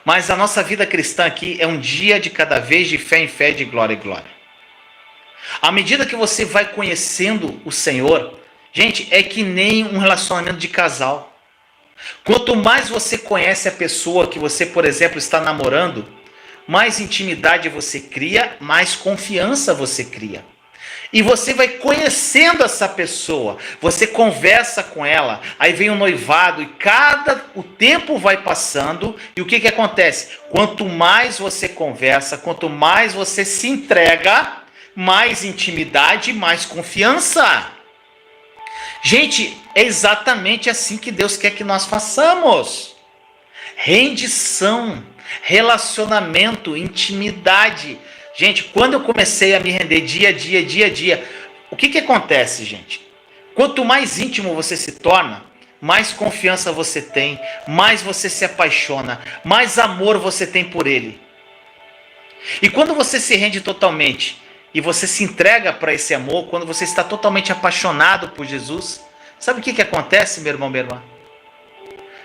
Mas a nossa vida cristã aqui é um dia de cada vez, de fé em fé, de glória em glória. À medida que você vai conhecendo o Senhor, gente, é que nem um relacionamento de casal. Quanto mais você conhece a pessoa que você, por exemplo, está namorando, mais intimidade você cria, mais confiança você cria. E você vai conhecendo essa pessoa, você conversa com ela, aí vem o noivado e o tempo vai passando e o que acontece? Quanto mais você conversa, quanto mais você se entrega, mais intimidade, mais confiança. Gente, é exatamente assim que Deus quer que nós façamos. Rendição, relacionamento, intimidade. Gente, quando eu comecei a me render dia a dia, o que acontece, gente? Quanto mais íntimo você se torna, mais confiança você tem, mais você se apaixona, mais amor você tem por Ele. E quando você se rende totalmente e você se entrega para esse amor, quando você está totalmente apaixonado por Jesus, sabe o que acontece, meu irmão, minha irmã?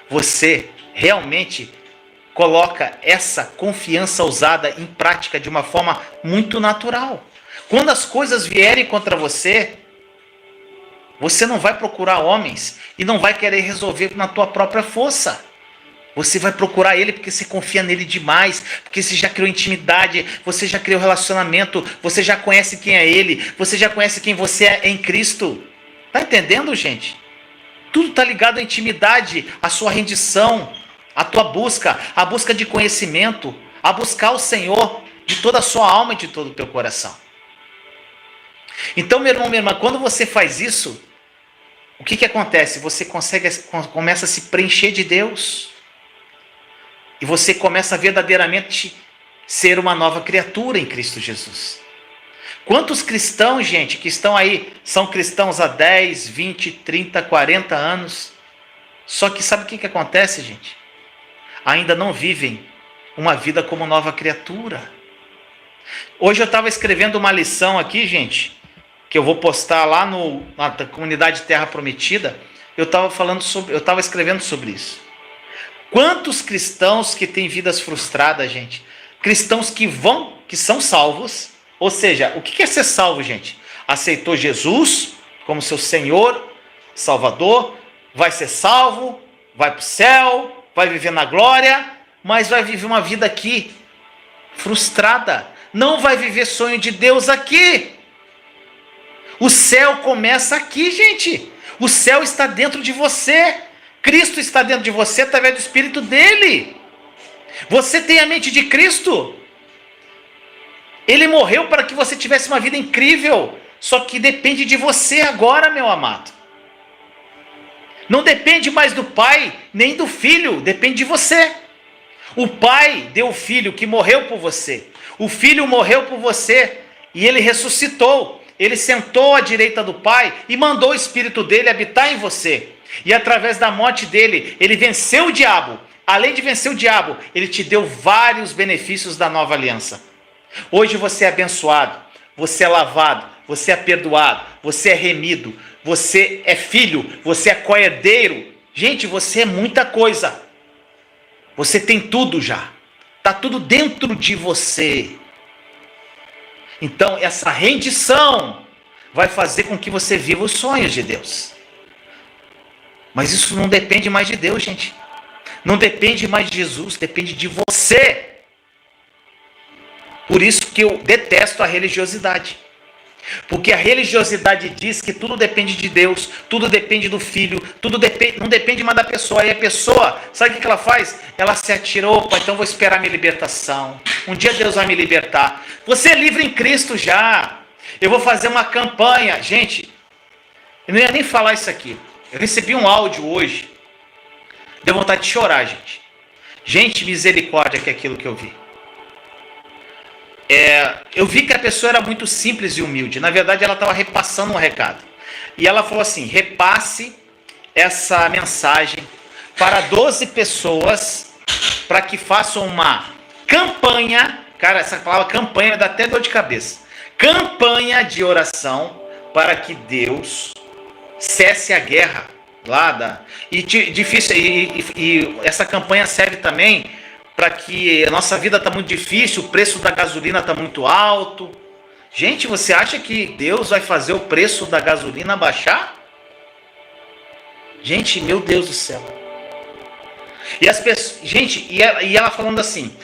Você realmente coloca essa confiança ousada em prática de uma forma muito natural. Quando as coisas vierem contra você, você não vai procurar homens e não vai querer resolver na tua própria força. Você vai procurar Ele porque você confia nele demais, porque você já criou intimidade, você já criou relacionamento, você já conhece quem é Ele, você já conhece quem você é em Cristo. Tá entendendo, gente? Tudo está ligado à intimidade, à sua rendição, à tua busca, à busca de conhecimento, a buscar o Senhor de toda a sua alma e de todo o teu coração. Então, meu irmão, minha irmã, quando você faz isso, o que acontece? Você começa a se preencher de Deus. E você começa a verdadeiramente ser uma nova criatura em Cristo Jesus. Quantos cristãos, gente, que estão aí, são cristãos há 10, 20, 30, 40 anos. Só que sabe o que acontece, gente? Ainda não vivem uma vida como nova criatura. Hoje eu estava escrevendo uma lição aqui, gente, que eu vou postar lá na comunidade Terra Prometida. Eu estava escrevendo sobre isso. Quantos cristãos que têm vidas frustradas, gente? Cristãos que são salvos. Ou seja, o que é ser salvo, gente? Aceitou Jesus como seu Senhor, Salvador, vai ser salvo, vai para o céu, vai viver na glória, mas vai viver uma vida aqui frustrada. Não vai viver sonho de Deus aqui. O céu começa aqui, gente. O céu está dentro de você. Cristo está dentro de você através do Espírito dele. Você tem a mente de Cristo. Ele morreu para que você tivesse uma vida incrível. Só que depende de você agora, meu amado. Não depende mais do Pai, nem do Filho. Depende de você. O Pai deu o Filho que morreu por você. O Filho morreu por você. E ele ressuscitou. Ele sentou à direita do Pai e mandou o Espírito dele habitar em você. E através da morte dele, ele venceu o diabo. Além de vencer o diabo, ele te deu vários benefícios da nova aliança. Hoje você é abençoado, você é lavado, você é perdoado, você é remido, você é filho, você é co-herdeiro. Gente, você é muita coisa. Você tem tudo já. Está tudo dentro de você. Então, essa rendição vai fazer com que você viva os sonhos de Deus. Mas isso não depende mais de Deus, gente. Não depende mais de Jesus, depende de você. Por isso que eu detesto a religiosidade. Porque a religiosidade diz que tudo depende de Deus, tudo depende do Filho, não depende mais da pessoa. E a pessoa, sabe o que ela faz? Ela se atira, opa, então vou esperar minha libertação. Um dia Deus vai me libertar. Você é livre em Cristo já. Eu vou fazer uma campanha. Gente, eu não ia nem falar isso aqui. Eu recebi um áudio hoje. Deu vontade de chorar, gente. Gente, misericórdia que é aquilo que eu vi. Eu vi que a pessoa era muito simples e humilde. Na verdade, ela estava repassando um recado. E ela falou assim, repasse essa mensagem para 12 pessoas para que façam uma campanha. Cara, essa palavra campanha me dá até dor de cabeça. Campanha de oração para que Deus cesse a guerra lá e essa campanha serve também para que a nossa vida está muito difícil, o preço da gasolina está muito alto. Gente, você acha que Deus vai fazer o preço da gasolina baixar? Gente, meu Deus do céu. E as pessoas, gente, e ela falando assim,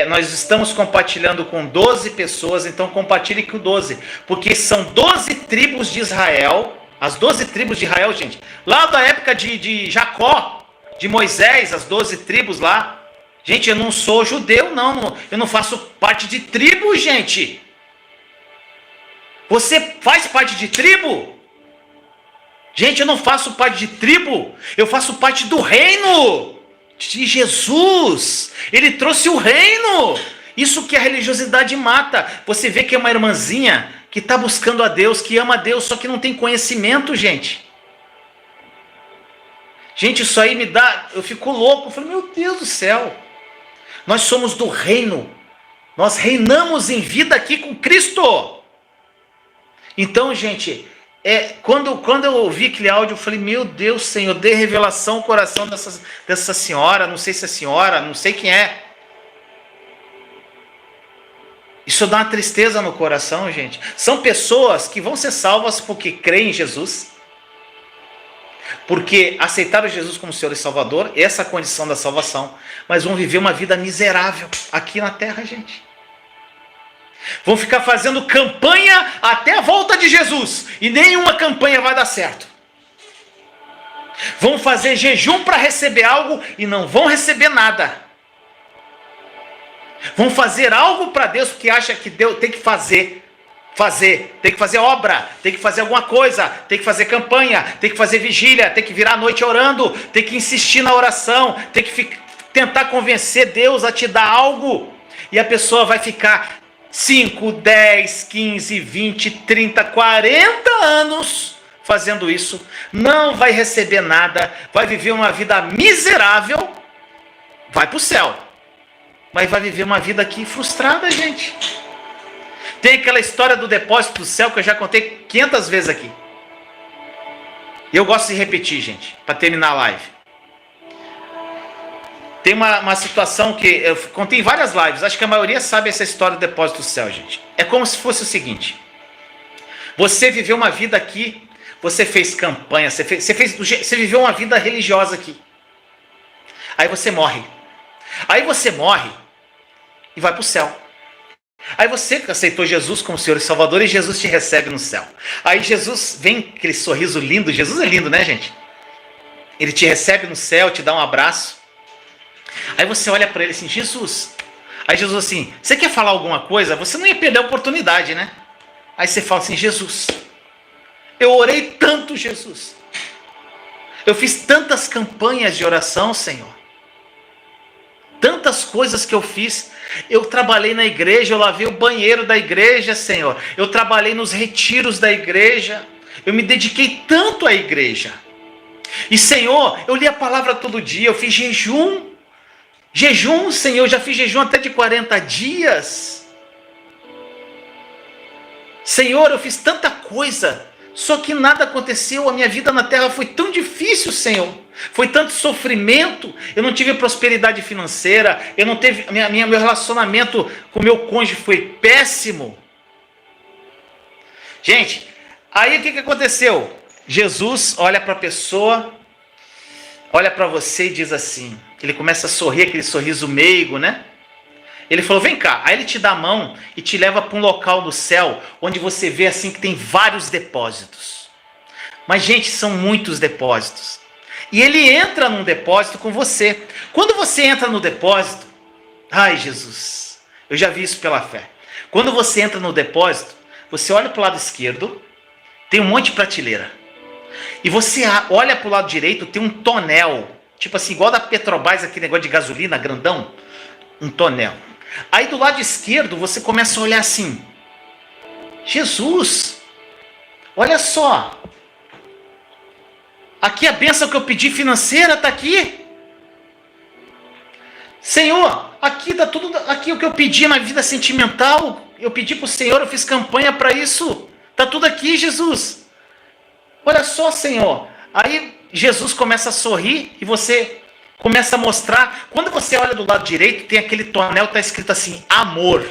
nós estamos compartilhando com 12 pessoas, então compartilhe com 12, porque são 12 tribos de Israel. As 12 tribos de Israel, gente, lá da época de Jacó, de Moisés, as 12 tribos lá. Gente, eu não sou judeu, não. Eu não faço parte de tribo, gente. Você faz parte de tribo? Gente, eu não faço parte de tribo, eu faço parte do reino de Jesus. Ele trouxe o reino. Isso que a religiosidade mata. Você vê que é uma irmãzinha que está buscando a Deus, que ama a Deus, só que não tem conhecimento, gente. Gente, isso aí me dá... Eu fico louco. Eu falo, meu Deus do céu. Nós somos do reino. Nós reinamos em vida aqui com Cristo. Então, gente... Quando eu ouvi aquele áudio, eu falei, meu Deus, Senhor, dê revelação ao coração dessa senhora, não sei se é senhora, não sei quem é. Isso dá uma tristeza no coração, gente. São pessoas que vão ser salvas porque creem em Jesus, porque aceitaram Jesus como Senhor e Salvador, essa é a condição da salvação, mas vão viver uma vida miserável aqui na terra, gente. Vão ficar fazendo campanha até a volta de Jesus. E nenhuma campanha vai dar certo. Vão fazer jejum para receber algo e não vão receber nada. Vão fazer algo para Deus porque acha que Deus tem que fazer. Tem que fazer obra, tem que fazer alguma coisa, tem que fazer campanha, tem que fazer vigília, tem que virar a noite orando, tem que insistir na oração, tem que tentar convencer Deus a te dar algo. E a pessoa vai ficar 5, 10, 15, 20, 30, 40 anos fazendo isso, não vai receber nada, vai viver uma vida miserável, vai para o céu, mas vai viver uma vida aqui frustrada, gente. Tem aquela história do depósito do céu que eu já contei 500 vezes aqui. E eu gosto de repetir, gente, para terminar a live. Tem uma situação que eu contei em várias lives, acho que a maioria sabe essa história do depósito do céu, gente. É como se fosse o seguinte: você viveu uma vida aqui, você fez campanha, você viveu uma vida religiosa aqui. Aí você morre. E vai para o céu. Aí você aceitou Jesus como Senhor e Salvador e Jesus te recebe no céu. Aí Jesus vem com aquele sorriso lindo. Jesus é lindo, né, gente? Ele te recebe no céu, te dá um abraço. Aí você olha para ele assim, Jesus. Aí Jesus assim, você quer falar alguma coisa? Você não ia perder a oportunidade, né? Aí você fala assim, Jesus, eu orei tanto, Jesus. Eu fiz tantas campanhas de oração, Senhor. Tantas coisas que eu fiz. Eu trabalhei na igreja, eu lavei o banheiro da igreja, Senhor. Eu trabalhei nos retiros da igreja. Eu me dediquei tanto à igreja. E, Senhor, eu li a palavra todo dia, eu fiz jejum. Jejum, Senhor, eu já fiz jejum até de 40 dias. Senhor, eu fiz tanta coisa, só que nada aconteceu. A minha vida na terra foi tão difícil, Senhor. Foi tanto sofrimento. Eu não tive prosperidade financeira. Eu não teve, meu relacionamento com meu cônjuge foi péssimo. Gente, aí o que aconteceu? Jesus olha para a pessoa, olha para você e diz assim, ele começa a sorrir, aquele sorriso meigo, né? Ele falou, vem cá. Aí ele te dá a mão e te leva para um local do céu, onde você vê assim que tem vários depósitos. Mas, gente, são muitos depósitos. E ele entra num depósito com você. Quando você entra no depósito, ai Jesus, eu já vi isso pela fé. Quando você entra no depósito, você olha para o lado esquerdo, tem um monte de prateleira. E você olha para o lado direito, tem um tonel. Tipo assim, igual da Petrobras, aquele negócio de gasolina grandão. Um tonel. Aí do lado esquerdo, você começa a olhar assim. Jesus, olha só. Aqui a bênção que eu pedi financeira está aqui. Senhor, aqui está tudo. Aqui o que eu pedi na vida sentimental. Eu pedi para o Senhor, eu fiz campanha para isso. Está tudo aqui, Jesus. Olha só, Senhor. Aí Jesus começa a sorrir e você começa a mostrar. Quando você olha do lado direito, tem aquele tonel, está escrito assim, amor.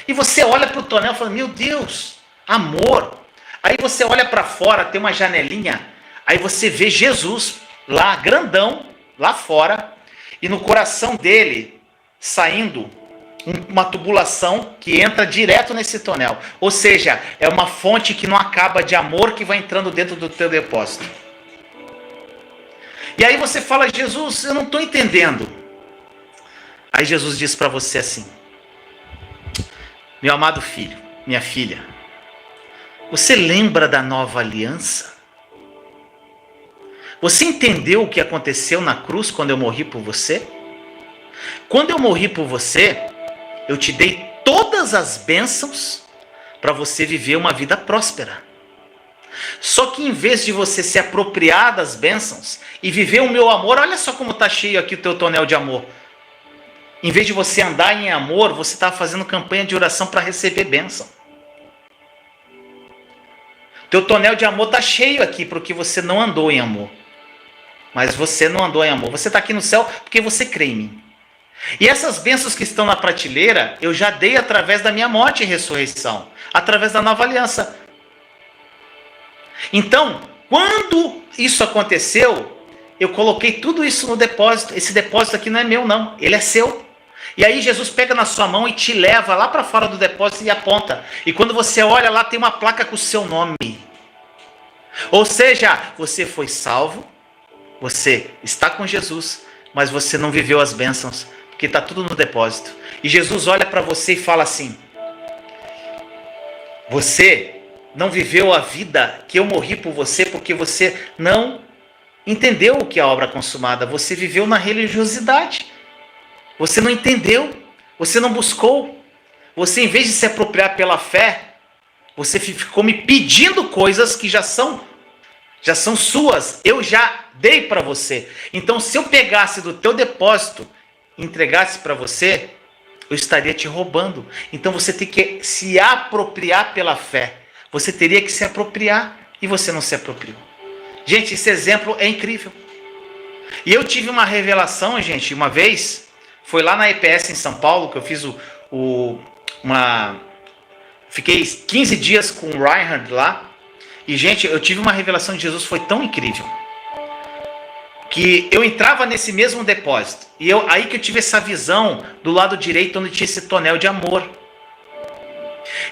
E você olha para o tonel e fala, meu Deus, amor. Aí você olha para fora, tem uma janelinha. Aí você vê Jesus lá, grandão, lá fora. E no coração dele, saindo uma tubulação que entra direto nesse tonel. Ou seja, é uma fonte que não acaba de amor que vai entrando dentro do teu depósito. E aí você fala, Jesus, eu não estou entendendo. Aí Jesus diz para você assim, meu amado filho, minha filha, você lembra da nova aliança? Você entendeu o que aconteceu na cruz quando eu morri por você? Quando eu morri por você, eu te dei todas as bênçãos para você viver uma vida próspera. Só que em vez de você se apropriar das bênçãos e viver o meu amor, olha só como está cheio aqui o teu tonel de amor. Em vez de você andar em amor, você está fazendo campanha de oração para receber bênção. Teu tonel de amor está cheio aqui porque você não andou em amor. Mas você não andou em amor. Você está aqui no céu porque você crê em mim. E essas bênçãos que estão na prateleira, eu já dei através da minha morte e ressurreição. Através da nova aliança. Então, quando isso aconteceu, eu coloquei tudo isso no depósito. Esse depósito aqui não é meu, não. Ele é seu. E aí Jesus pega na sua mão e te leva lá para fora do depósito e aponta. E quando você olha lá, tem uma placa com o seu nome. Ou seja, você foi salvo, você está com Jesus, mas você não viveu as bênçãos, porque está tudo no depósito. E Jesus olha para você e fala assim: você não viveu a vida que eu morri por você, porque você não entendeu o que é a obra consumada. Você viveu na religiosidade. Você não entendeu, você não buscou, você em vez de se apropriar pela fé, você ficou me pedindo coisas que já são suas, eu já dei para você. Então se eu pegasse do teu depósito e entregasse para você, eu estaria te roubando. Então você tem que se apropriar pela fé, você teria que se apropriar e você não se apropriou. Gente, esse exemplo é incrível. E eu tive uma revelação, gente, uma vez. Foi lá na EPS em São Paulo que eu fiz fiquei 15 dias com o Reinhard lá. E, gente, eu tive uma revelação de Jesus, foi tão incrível. Que eu entrava nesse mesmo depósito. E aí que eu tive essa visão do lado direito, onde tinha esse tonel de amor.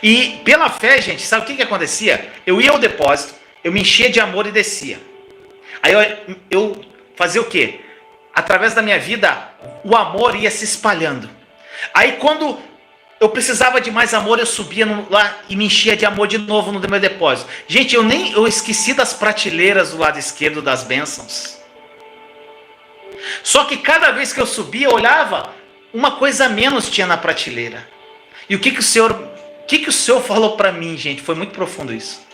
E pela fé, gente, sabe o que acontecia? Eu ia ao depósito, eu me enchia de amor e descia. Aí eu fazia o quê? Através da minha vida, o amor ia se espalhando. Aí quando eu precisava de mais amor, eu subia lá e me enchia de amor de novo no meu depósito. Gente, eu esqueci das prateleiras do lado esquerdo das bênçãos. Só que cada vez que eu subia, eu olhava, uma coisa a menos tinha na prateleira. E o que o Senhor falou para mim, gente? Foi muito profundo isso.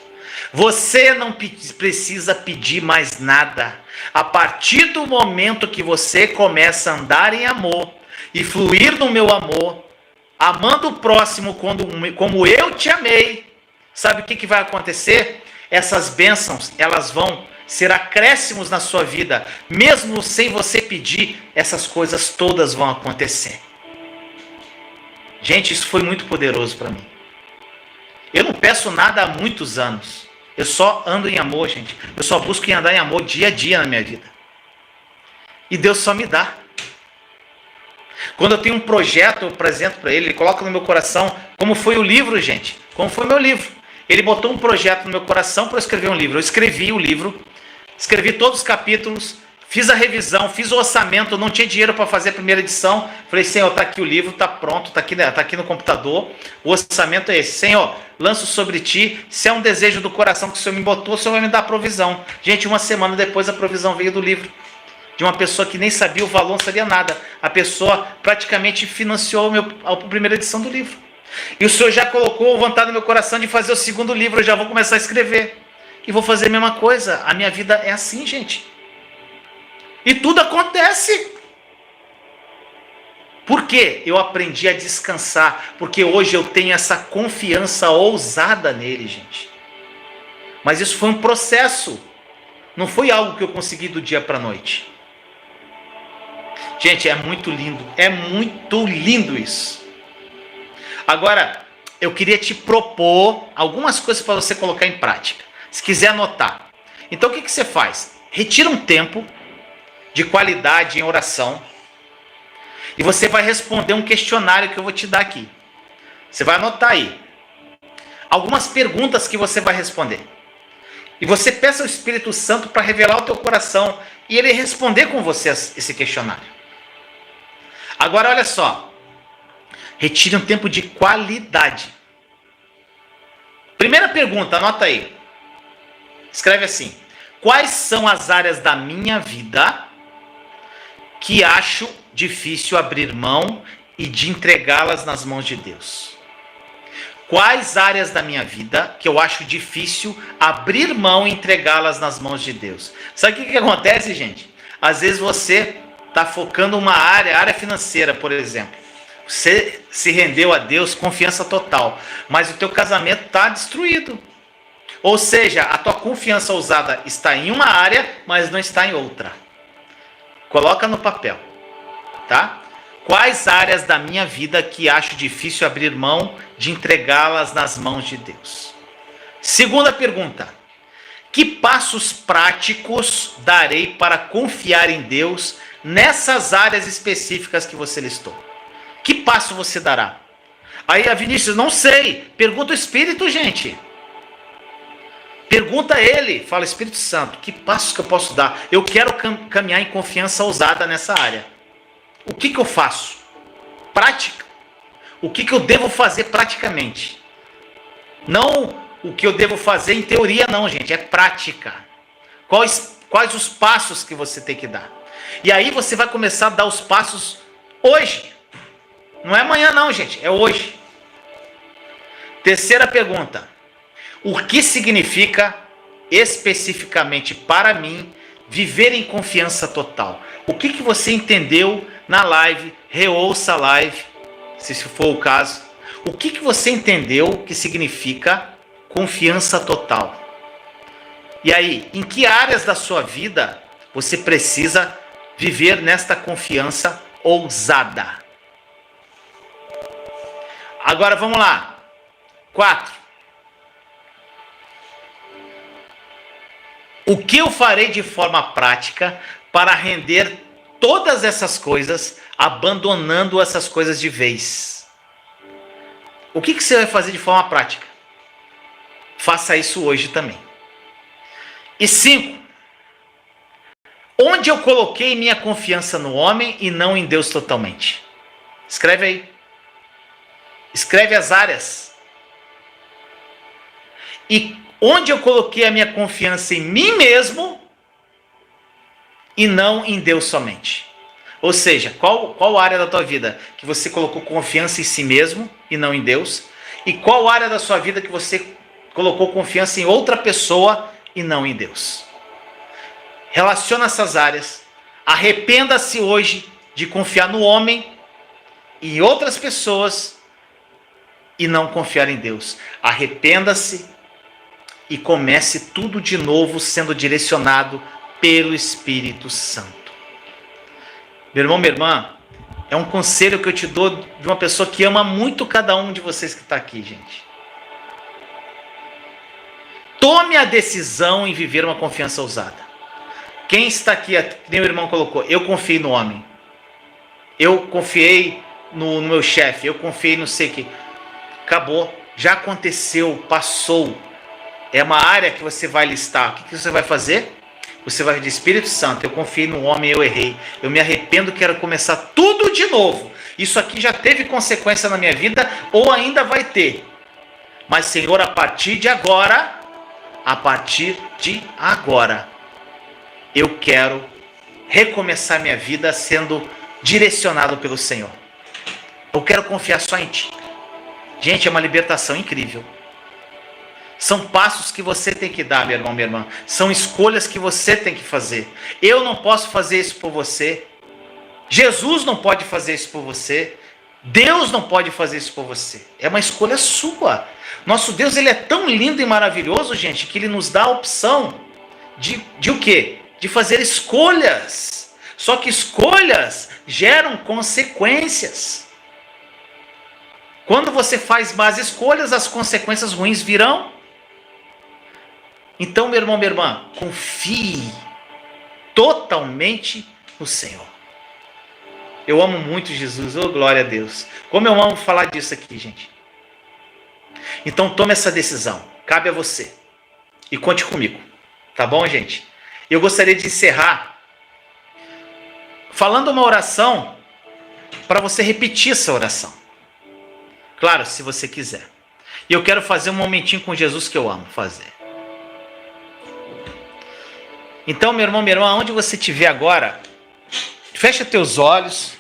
Você não precisa pedir mais nada. A partir do momento que você começa a andar em amor e fluir no meu amor, amando o próximo como eu te amei, sabe o que vai acontecer? Essas bênçãos, elas vão ser acréscimos na sua vida. Mesmo sem você pedir, essas coisas todas vão acontecer. Gente, isso foi muito poderoso para mim. Eu não peço nada há muitos anos. Eu só ando em amor, gente. Eu só busco em andar em amor dia a dia na minha vida. E Deus só me dá. Quando eu tenho um projeto, eu apresento para Ele coloca no meu coração, como foi o livro, gente. Como foi o meu livro. Ele botou um projeto no meu coração para eu escrever um livro. Eu escrevi o livro, escrevi todos os capítulos, fiz a revisão, fiz o orçamento, não tinha dinheiro para fazer a primeira edição. Falei, Senhor, está aqui o livro, está pronto, está aqui no computador. O orçamento é esse. Senhor, lanço sobre ti. Se é um desejo do coração que o Senhor me botou, o Senhor vai me dar a provisão. Gente, uma semana depois a provisão veio do livro. De uma pessoa que nem sabia o valor, não sabia nada. A pessoa praticamente financiou a primeira edição do livro. E o Senhor já colocou vontade no meu coração de fazer o segundo livro. Eu já vou começar a escrever. E vou fazer a mesma coisa. A minha vida é assim, gente. E tudo acontece. Por quê? Eu aprendi a descansar. Porque hoje eu tenho essa confiança ousada nele, gente. Mas isso foi um processo. Não foi algo que eu consegui do dia para a noite. Gente, é muito lindo. É muito lindo isso. Agora, eu queria te propor algumas coisas para você colocar em prática. Se quiser anotar. Então, o que você faz? Retira um tempo de qualidade em oração. E você vai responder um questionário que eu vou te dar aqui. Você vai anotar aí. Algumas perguntas que você vai responder. E você peça ao Espírito Santo para revelar o teu coração. E ele responder com você esse questionário. Agora, olha só. Retire um tempo de qualidade. Primeira pergunta, anota aí. Escreve assim. quais são as áreas da minha vida que acho difícil abrir mão e de entregá-las nas mãos de Deus. Quais áreas da minha vida que eu acho difícil abrir mão e entregá-las nas mãos de Deus? Sabe o que acontece, gente? Às vezes você está focando uma área financeira, por exemplo. Você se rendeu a Deus, confiança total, mas o teu casamento está destruído. Ou seja, a tua confiança ousada está em uma área, mas não está em outra. Coloca no papel, tá? Quais áreas da minha vida que acho difícil abrir mão de entregá-las nas mãos de Deus? Segunda pergunta: que passos práticos darei para confiar em Deus nessas áreas específicas que você listou? Que passo você dará? Aí a Vinícius, não sei. Pergunta o Espírito, gente. Pergunta a ele. Fala, Espírito Santo, que passos que eu posso dar? Eu quero caminhar em confiança ousada nessa área. O que eu faço? Prática. O que eu devo fazer praticamente? Não o que eu devo fazer em teoria, não, gente. É prática. Quais os passos que você tem que dar? E aí você vai começar a dar os passos hoje. Não é amanhã, não, gente. É hoje. Terceira pergunta: o que significa especificamente para mim viver em confiança total? O que você entendeu na live? Reouça a live, se for o caso. O que você entendeu que significa confiança total? E aí, em que áreas da sua vida você precisa viver nesta confiança ousada? Agora vamos lá. 4. O que eu farei de forma prática para render todas essas coisas, abandonando essas coisas de vez? O que você vai fazer de forma prática? Faça isso hoje também. E 5. Onde eu coloquei minha confiança no homem e não em Deus totalmente? Escreve aí. Escreve as áreas. E onde eu coloquei a minha confiança em mim mesmo e não em Deus somente? Ou seja, qual área da tua vida que você colocou confiança em si mesmo e não em Deus? E qual área da sua vida que você colocou confiança em outra pessoa e não em Deus? Relaciona essas áreas. Arrependa-se hoje de confiar no homem e em outras pessoas e não confiar em Deus. Arrependa-se e comece tudo de novo sendo direcionado pelo Espírito Santo. Meu irmão, minha irmã, é um conselho que eu te dou de uma pessoa que ama muito cada um de vocês que está aqui, gente. Tome a decisão em viver uma confiança ousada. Quem está aqui, nem o irmão colocou, eu confiei no homem. Eu confiei no meu chefe, eu confiei no sei que. Acabou, já aconteceu, passou. É uma área que você vai listar. O que você vai fazer? Você vai dizer, Espírito Santo, eu confiei no homem, eu errei. Eu me arrependo, quero começar tudo de novo. Isso aqui já teve consequência na minha vida ou ainda vai ter. Mas, Senhor, a partir de agora, eu quero recomeçar minha vida sendo direcionado pelo Senhor. Eu quero confiar só em Ti. Gente, é uma libertação incrível. São passos que você tem que dar, meu irmão, minha irmã. São escolhas que você tem que fazer. Eu não posso fazer isso por você. Jesus não pode fazer isso por você. Deus não pode fazer isso por você. É uma escolha sua. Nosso Deus, ele é tão lindo e maravilhoso, gente, que ele nos dá a opção de o quê? De fazer escolhas. Só que escolhas geram consequências. Quando você faz más escolhas, as consequências ruins virão. Então, meu irmão, minha irmã, confie totalmente no Senhor. Eu amo muito Jesus, oh glória a Deus. Como eu amo falar disso aqui, gente. Então tome essa decisão, cabe a você. E conte comigo, tá bom, gente? Eu gostaria de encerrar falando uma oração para você repetir essa oração. Claro, se você quiser. E eu quero fazer um momentinho com Jesus que eu amo fazer. Então, meu irmão, minha irmã, onde você estiver agora, fecha teus olhos.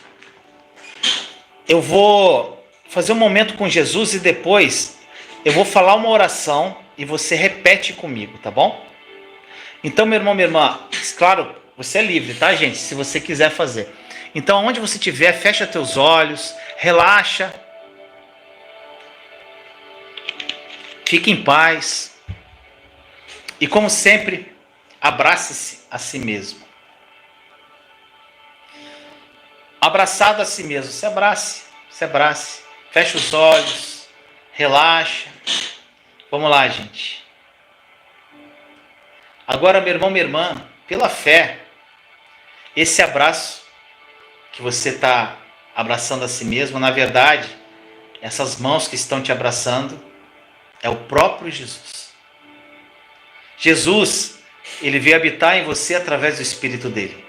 Eu vou fazer um momento com Jesus e depois eu vou falar uma oração e você repete comigo, tá bom? Então, meu irmão, minha irmã, claro, você é livre, tá, gente? Se você quiser fazer. Então, onde você estiver, fecha teus olhos, relaxa. Fique em paz. E como sempre, abrace-se a si mesmo. Abraçado a si mesmo, se abrace. Fecha os olhos, relaxa. Vamos lá, gente. Agora, meu irmão, minha irmã, pela fé, esse abraço que você está abraçando a si mesmo, na verdade, essas mãos que estão te abraçando, é o próprio Jesus. Jesus, ele veio habitar em você através do Espírito dele.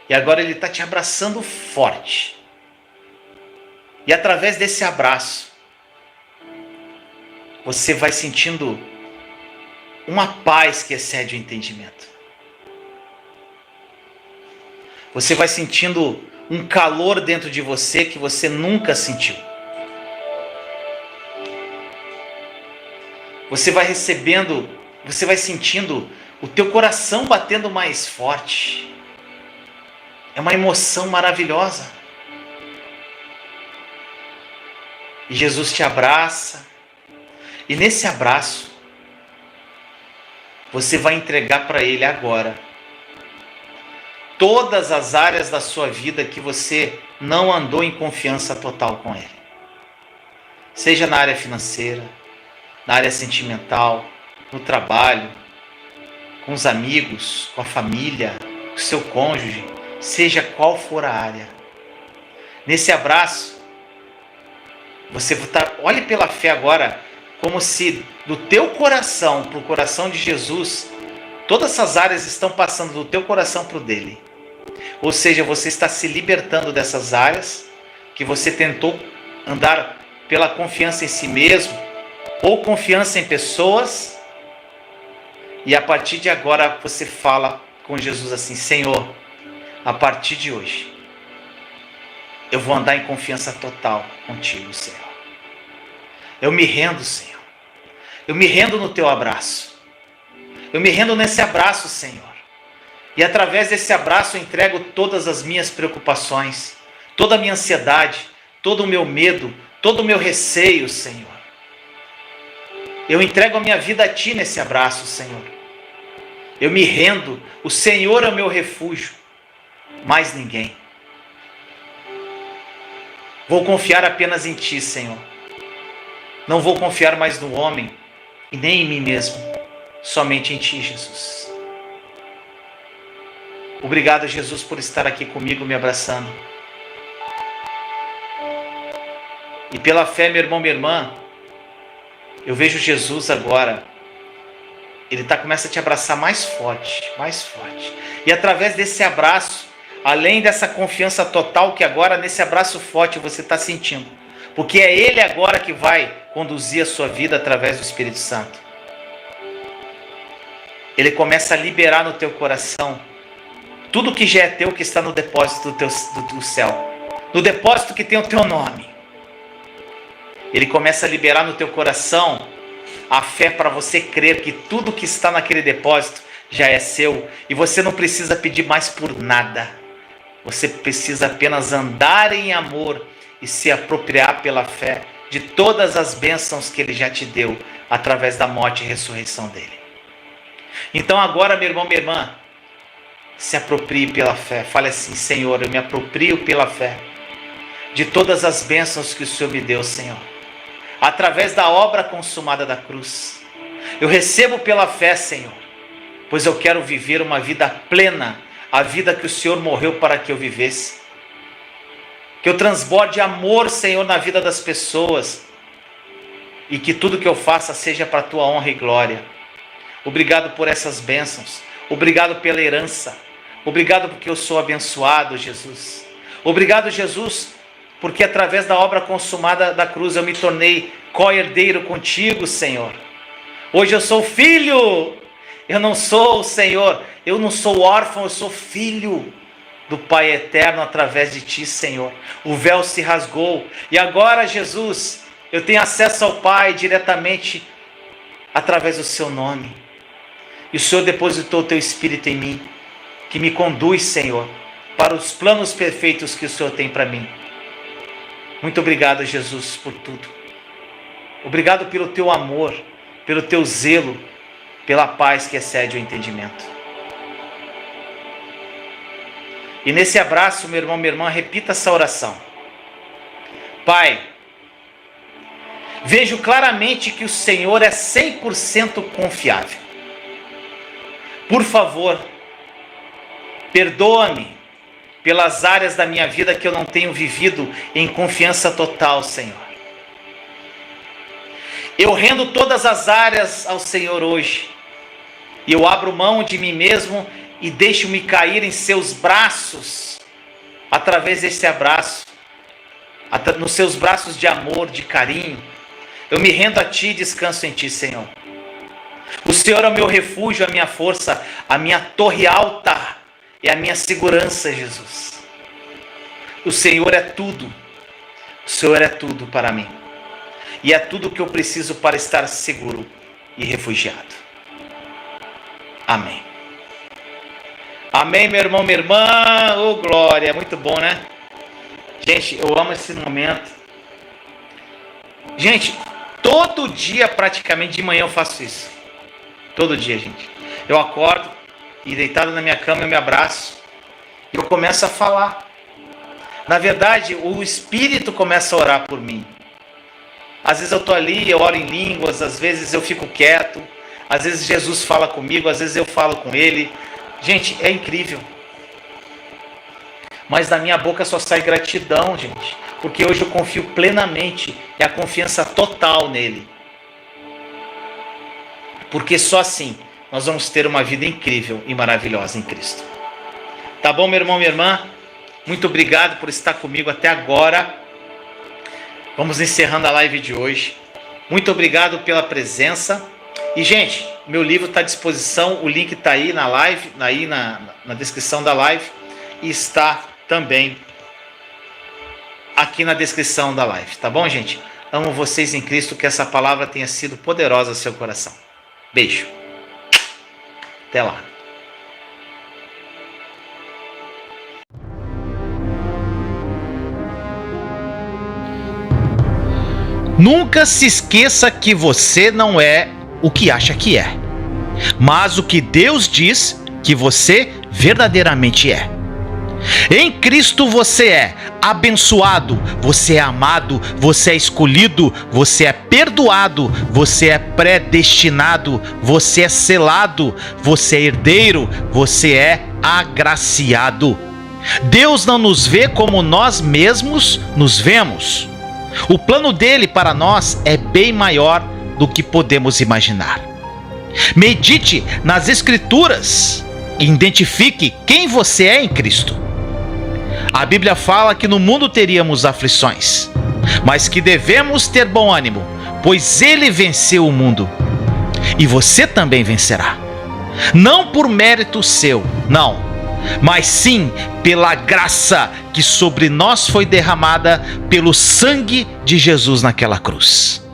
E agora ele está te abraçando forte. E através desse abraço, você vai sentindo uma paz que excede o entendimento. Você vai sentindo um calor dentro de você que você nunca sentiu. Você vai recebendo, você vai sentindo o teu coração batendo mais forte. É uma emoção maravilhosa. E Jesus te abraça. E nesse abraço, você vai entregar para Ele agora todas as áreas da sua vida que você não andou em confiança total com Ele. Seja na área financeira, na área sentimental, no trabalho, com os amigos, com a família, com o seu cônjuge, seja qual for a área. Nesse abraço, você olhe pela fé agora, como se do teu coração para o coração de Jesus, todas essas áreas estão passando do teu coração para o dele. Ou seja, você está se libertando dessas áreas que você tentou andar pela confiança em si mesmo, ou confiança em pessoas, e a partir de agora você fala com Jesus assim: Senhor, a partir de hoje, eu vou andar em confiança total contigo, Senhor. Eu me rendo, Senhor. Eu me rendo no teu abraço. Eu me rendo nesse abraço, Senhor. E através desse abraço eu entrego todas as minhas preocupações, toda a minha ansiedade, todo o meu medo, todo o meu receio, Senhor. Eu entrego a minha vida a Ti nesse abraço, Senhor. Eu me rendo. O Senhor é o meu refúgio. Mais ninguém. Vou confiar apenas em Ti, Senhor. Não vou confiar mais no homem e nem em mim mesmo. Somente em Ti, Jesus. Obrigado, Jesus, por estar aqui comigo, me abraçando. E pela fé, meu irmão, minha irmã, eu vejo Jesus agora. Ele começa a te abraçar mais forte, mais forte. E através desse abraço, além dessa confiança total que agora nesse abraço forte você está sentindo, porque é Ele agora que vai conduzir a sua vida através do Espírito Santo. Ele começa a liberar no teu coração tudo que já é teu, que está no depósito do céu, no depósito que tem o teu nome. Ele começa a liberar no teu coração a fé para você crer que tudo que está naquele depósito já é seu, e você não precisa pedir mais por nada. Você precisa apenas andar em amor e se apropriar pela fé de todas as bênçãos que Ele já te deu através da morte e ressurreição dele. Então agora, meu irmão, minha irmã, se aproprie pela fé. Fale assim: Senhor, eu me aproprio pela fé de todas as bênçãos que o Senhor me deu, Senhor, através da obra consumada da cruz. Eu recebo pela fé, Senhor, pois eu quero viver uma vida plena, a vida que o Senhor morreu para que eu vivesse. Que eu transborde amor, Senhor, na vida das pessoas, e que tudo que eu faça seja para a Tua honra e glória. Obrigado por essas bênçãos, obrigado pela herança, obrigado porque eu sou abençoado, Jesus. Obrigado, Jesus, porque através da obra consumada da cruz eu me tornei co-herdeiro contigo, Senhor. Hoje eu sou filho, Eu não sou, Senhor, eu não sou órfão, eu sou filho do Pai eterno através de Ti, Senhor. O véu se rasgou e agora, Jesus, eu tenho acesso ao Pai diretamente através do Seu nome. E o Senhor depositou o Teu Espírito em mim, que me conduz, Senhor, para os planos perfeitos que o Senhor tem para mim. Muito obrigado, Jesus, por tudo. Obrigado pelo Teu amor, pelo Teu zelo, pela paz que excede o entendimento. E nesse abraço, meu irmão, minha irmã, repita essa oração. Pai, vejo claramente que o Senhor é 100% confiável. Por favor, perdoa-me pelas áreas da minha vida que eu não tenho vivido em confiança total, Senhor. Eu rendo todas as áreas ao Senhor hoje. E eu abro mão de mim mesmo e deixo-me cair em seus braços, através desse abraço, nos seus braços de amor, de carinho. Eu me rendo a Ti e descanso em Ti, Senhor. O Senhor é o meu refúgio, a minha força, a minha torre alta e a minha segurança, Jesus. O Senhor é tudo. O Senhor é tudo para mim. E é tudo o que eu preciso para estar seguro e refugiado. Amém. Amém, meu irmão, minha irmã. Oh, glória. Muito bom, né? Gente, eu amo esse momento. Gente, todo dia praticamente de manhã eu faço isso. Todo dia, gente. Eu acordo e deitado na minha cama eu me abraço. E eu começo a falar. Na verdade, o Espírito começa a orar por mim. Às vezes eu estou ali, eu oro em línguas, às vezes eu fico quieto. Às vezes Jesus fala comigo, às vezes eu falo com Ele. Gente, é incrível. Mas da minha boca só sai gratidão, gente. Porque hoje eu confio plenamente e a confiança total nele. Porque só assim nós vamos ter uma vida incrível e maravilhosa em Cristo. Tá bom, meu irmão, minha irmã? Muito obrigado por estar comigo até agora. Vamos encerrando a live de hoje. Muito obrigado pela presença. E, gente, meu livro está à disposição. O link está aí na live, aí na descrição da live. E está também aqui na descrição da live. Tá bom, gente? Amo vocês em Cristo. Que essa palavra tenha sido poderosa no seu coração. Beijo. Até lá. Nunca se esqueça que você não é o que acha que é, mas o que Deus diz que você verdadeiramente é. Em Cristo você é abençoado, você é amado, você é escolhido, você é perdoado, você é predestinado, você é selado, você é herdeiro, você é agraciado. Deus não nos vê como nós mesmos nos vemos. O plano dele para nós é bem maior do que podemos imaginar. Medite nas Escrituras e identifique quem você é em Cristo. A Bíblia fala que no mundo teríamos aflições, mas que devemos ter bom ânimo, pois Ele venceu o mundo. E você também vencerá. Não por mérito seu, não, mas sim pela graça que sobre nós foi derramada pelo sangue de Jesus naquela cruz.